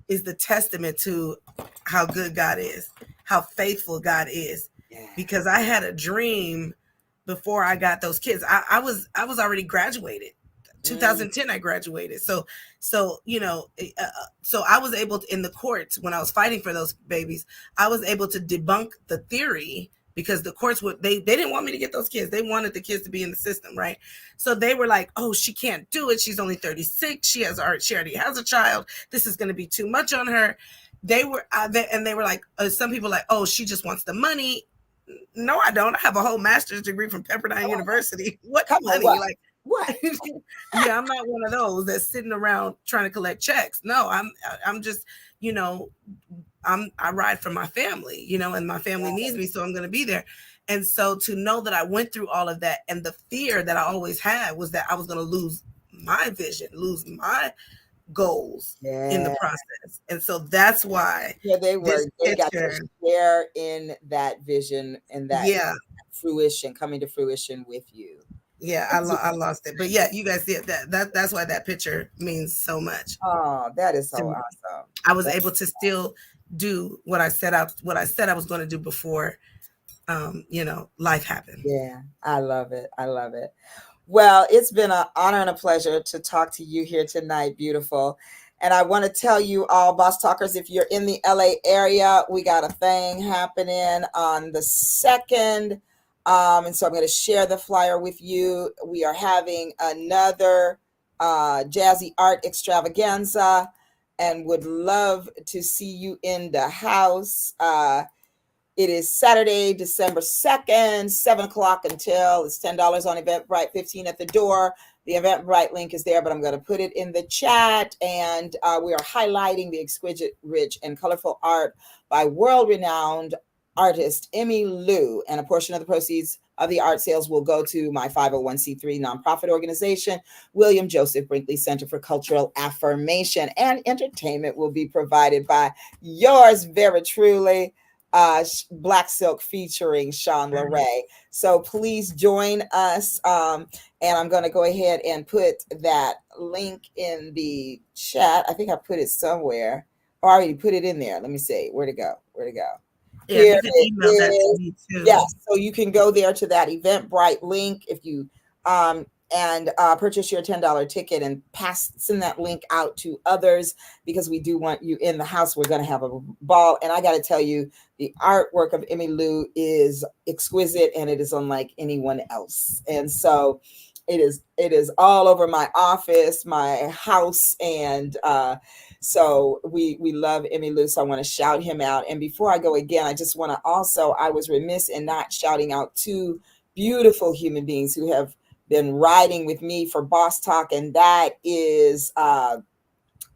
is the testament to how good God is, how faithful God is. Yeah. Because I had a dream before I got those kids. I was already graduated. 2010 I graduated. So I was able to, in the courts when I was fighting for those babies, I was able to debunk the theory because the courts they didn't want me to get those kids. They wanted the kids to be in the system, right? So they were like, "Oh, she can't do it. She's only 36. She already has a child. This is going to be too much on her." They were like, some people like, "Oh, she just wants the money." No, I don't. I have a whole master's degree from Pepperdine University. What money? Like what? Yeah, I'm not one of those that's sitting around trying to collect checks. No, I'm just, I ride for my family, and my family needs me, so I'm going to be there. And so to know that I went through all of that, and the fear that I always had was that I was going to lose my vision, lose my goals in the process. And so that's why they got to share in that vision and that fruition, coming to fruition with you. Yeah, I lost it, but yeah, you guys did that's why that picture means so much. Oh, that is so awesome. I was able to still do what I said I was going to do before life happened. Yeah, I love it. Well, it's been an honor and a pleasure to talk to you here tonight, beautiful. And I want to tell you all, Boss Talkers, if you're in the LA area, we got a thing happening on the 2nd. And so I'm going to share the flyer with you. We are having another jazzy art extravaganza and would love to see you in the house. It is Saturday, December 2nd, 7 o'clock until it's $10 on Eventbrite, $15 at the door. The Eventbrite link is there, but I'm going to put it in the chat. And we are highlighting the exquisite, rich, and colorful art by world-renowned artist Emmy Lou. And a portion of the proceeds of the art sales will go to my 501c3 nonprofit organization, William Joseph Brinkley Center for Cultural Affirmation. And entertainment will be provided by yours very truly, Black Silk featuring Sean LeRae. So please join us. And I'm going to go ahead and put that link in the chat. I think I put it somewhere. Or I already put it in there. Let me see. Where'd it go? Yeah, if Here you could it email that to is. me too. Yes, so you can go there to that Eventbrite link if you and purchase your $10 ticket and send that link out to others because we do want you in the house. We're going to have a ball, and I got to tell you, the artwork of Emmy Lou is exquisite and it is unlike anyone else. And so it is all over my office, my house, and so we love Emmy Lou, so I want to shout him out. And before I go again, I just want to also, I was remiss in not shouting out two beautiful human beings who have been riding with me for Boss Talk, and that is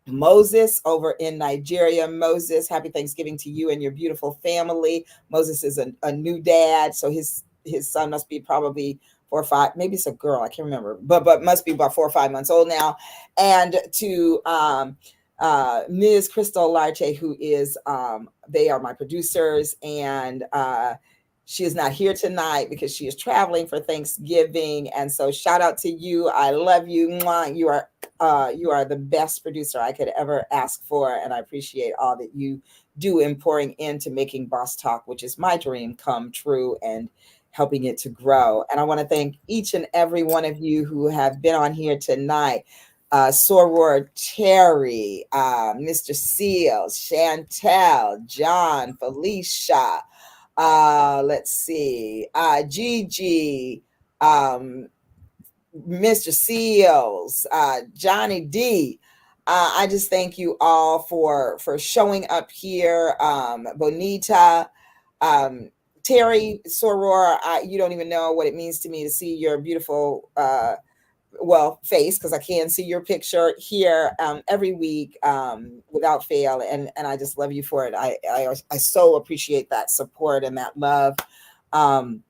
Moses over in Nigeria. Moses, happy Thanksgiving to you and your beautiful family. Moses is a new dad, so his son must be probably 4 or 5, maybe it's a girl, I can't remember, but must be about 4 or 5 months old now. And to Ms. Crystal Larche, who is they are my producers, and she is not here tonight because she is traveling for Thanksgiving. And so shout out to you. I love you. Mwah. You are the best producer I could ever ask for. And I appreciate all that you do in pouring into making Boss Talk, which is my dream, come true, and helping it to grow. And I want to thank each and every one of you who have been on here tonight. Soror Terry, Mr. Seals, Chantel, John, Felicia, let's see, Gigi, Mr. Seals, Johnny D. I just thank you all for showing up here. Bonita, Terry, Soror, you don't even know what it means to me to see your beautiful face, because I can see your picture here every week without fail, and I just love you for it. I so appreciate that support and that love. And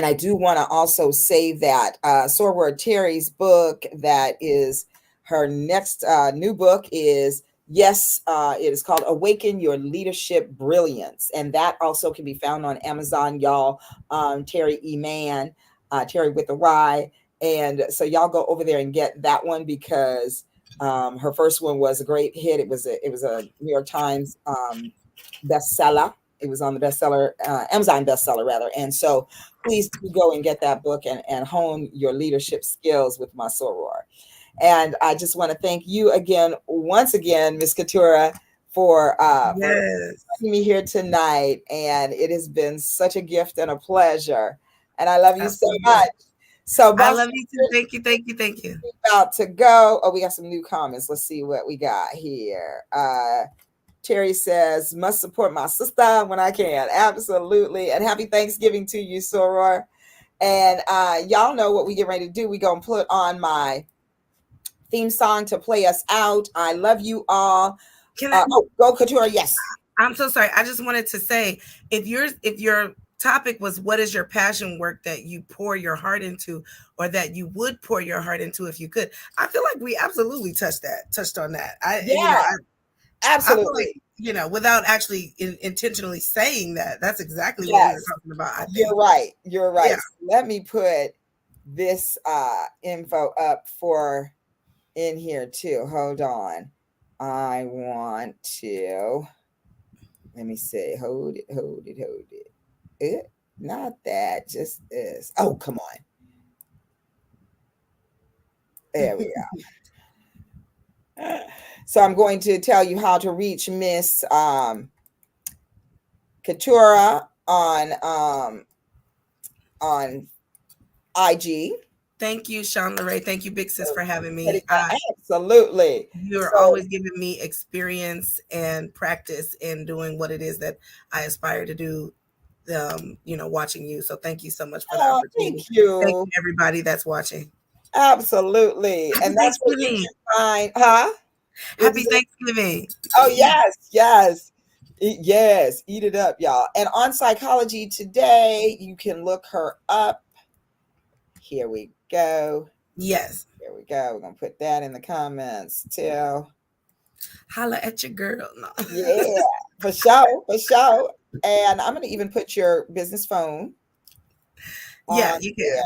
I do want to also say that Soror Terry's book, that is her next new book, is it is called Awaken Your Leadership Brilliance, and that also can be found on Amazon, y'all. Terry E. Mann, Terry with a Y. And so y'all go over there and get that one, because her first one was a great hit. It was a New York Times bestseller. It was on the bestseller, Amazon bestseller rather. And so please do go and get that book and hone your leadership skills with my soror. And I just want to thank you again, once again, Miss Katura, for having me here tonight. And it has been such a gift and a pleasure. And I love you so much. So I love you too. Thank you, thank you, thank you. About to go. Oh, we got some new comments. Let's see what we got here. Terry says, must support my sister when I can. Absolutely. And happy Thanksgiving to you, Soror. And y'all know what we get ready to do. We gonna put on my theme song to play us out. I love you all. Can I go Couture? Yes. I'm so sorry. I just wanted to say, if your topic was what is your passion work that you pour your heart into, or that you would pour your heart into if you could, I feel like we absolutely touched on that. Absolutely. I feel like, without actually intentionally saying that, that's exactly what we were talking about. I think. You're right. You're right. Yeah. So let me put this info up for in here too. Hold on. I want to, let me see. Hold it. Not that, just this. Oh, come on. There we go. So I'm going to tell you how to reach Miss Katura on IG. Thank you, Sean Lorraine. Thank you, Big Sis, for having me. Absolutely. You're always giving me experience and practice in doing what it is that I aspire to do, watching you. So thank you so much for the opportunity. Thank you. Thank you, everybody that's watching. Absolutely. Happy and that's what you Thanksgiving. can find. Huh? Happy Thanksgiving. Oh, yes. Yes. Eat it up, y'all. And on Psychology Today, you can look her up. Here we go. Yes. Here we go. We're going to put that in the comments too. Holla at your girl. No. Yeah, for sure. And I'm going to even put your business phone. Yeah, you can. Yeah.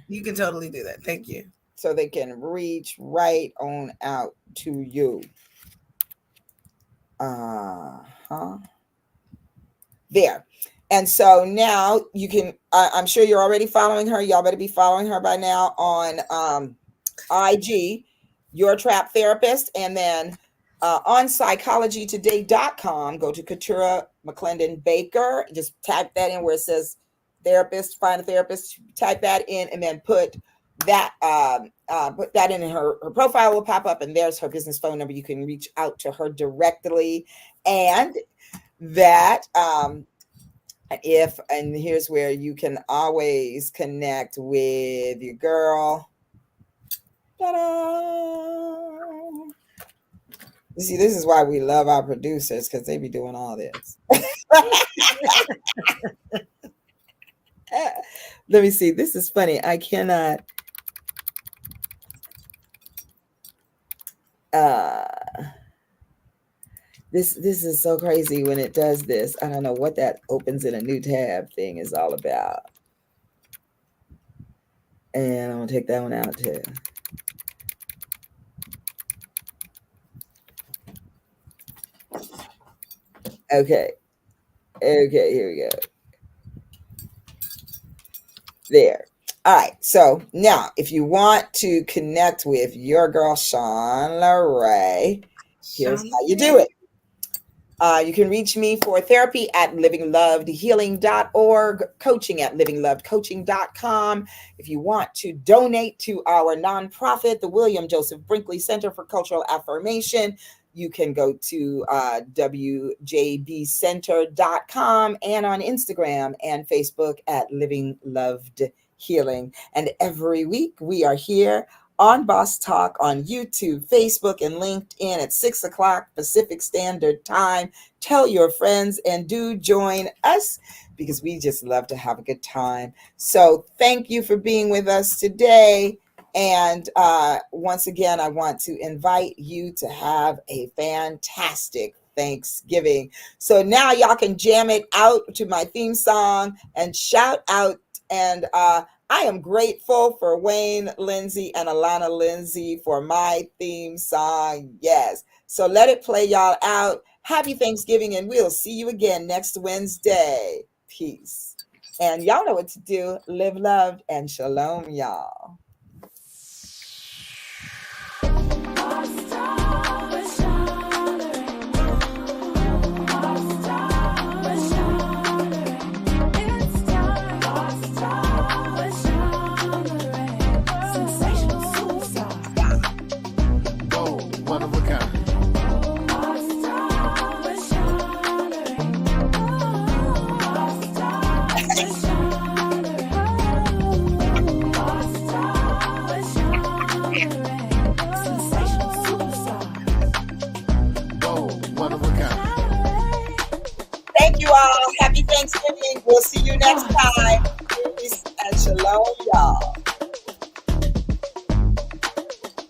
You can totally do that. Thank you. So they can reach right on out to you. there. And so now you can, I'm sure you're already following her. Y'all better be following her by now on IG, Your Trap Therapist. And then on psychologytoday.com, go to Katura McClendon Baker. Just type that in where it says therapist, find a therapist, type that in, and then put that in, and her profile will pop up, and there's her business phone number. You can reach out to her directly. And that and here's where you can always connect with your girl. Ta-da! You see, this is why we love our producers, because they be doing all this. Let me see. This is funny. I cannot. This is so crazy when it does this. I don't know what that opens in a new tab thing is all about. And I'm gonna take that one out too. Okay, here we go. There. All right. So now, if you want to connect with your girl Shawn LaRae, here's how you do it. You can reach me for therapy at livinglovedhealing.org, coaching at livinglovedcoaching.com. If you want to donate to our nonprofit, the William Joseph Brinkley Center for Cultural Affirmation, you can go to wjbcenter.com, and on Instagram and Facebook at Living Loved Healing. And every week we are here on Boss Talk on YouTube, Facebook, and LinkedIn at 6 o'clock Pacific Standard Time. Tell your friends and do join us, because we just love to have a good time. So thank you for being with us today. And once again, I want to invite you to have a fantastic Thanksgiving. So now y'all can jam it out to my theme song and shout out. And I am grateful for Wayne Lindsay and Alana Lindsay for my theme song. Yes. So let it play y'all out. Happy Thanksgiving, and we'll see you again next Wednesday. Peace. And y'all know what to do. Live loved, and shalom, y'all. One of a kind. One of a kind. Thank you all. Happy Thanksgiving. We'll see you next time. Peace and shalom, y'all.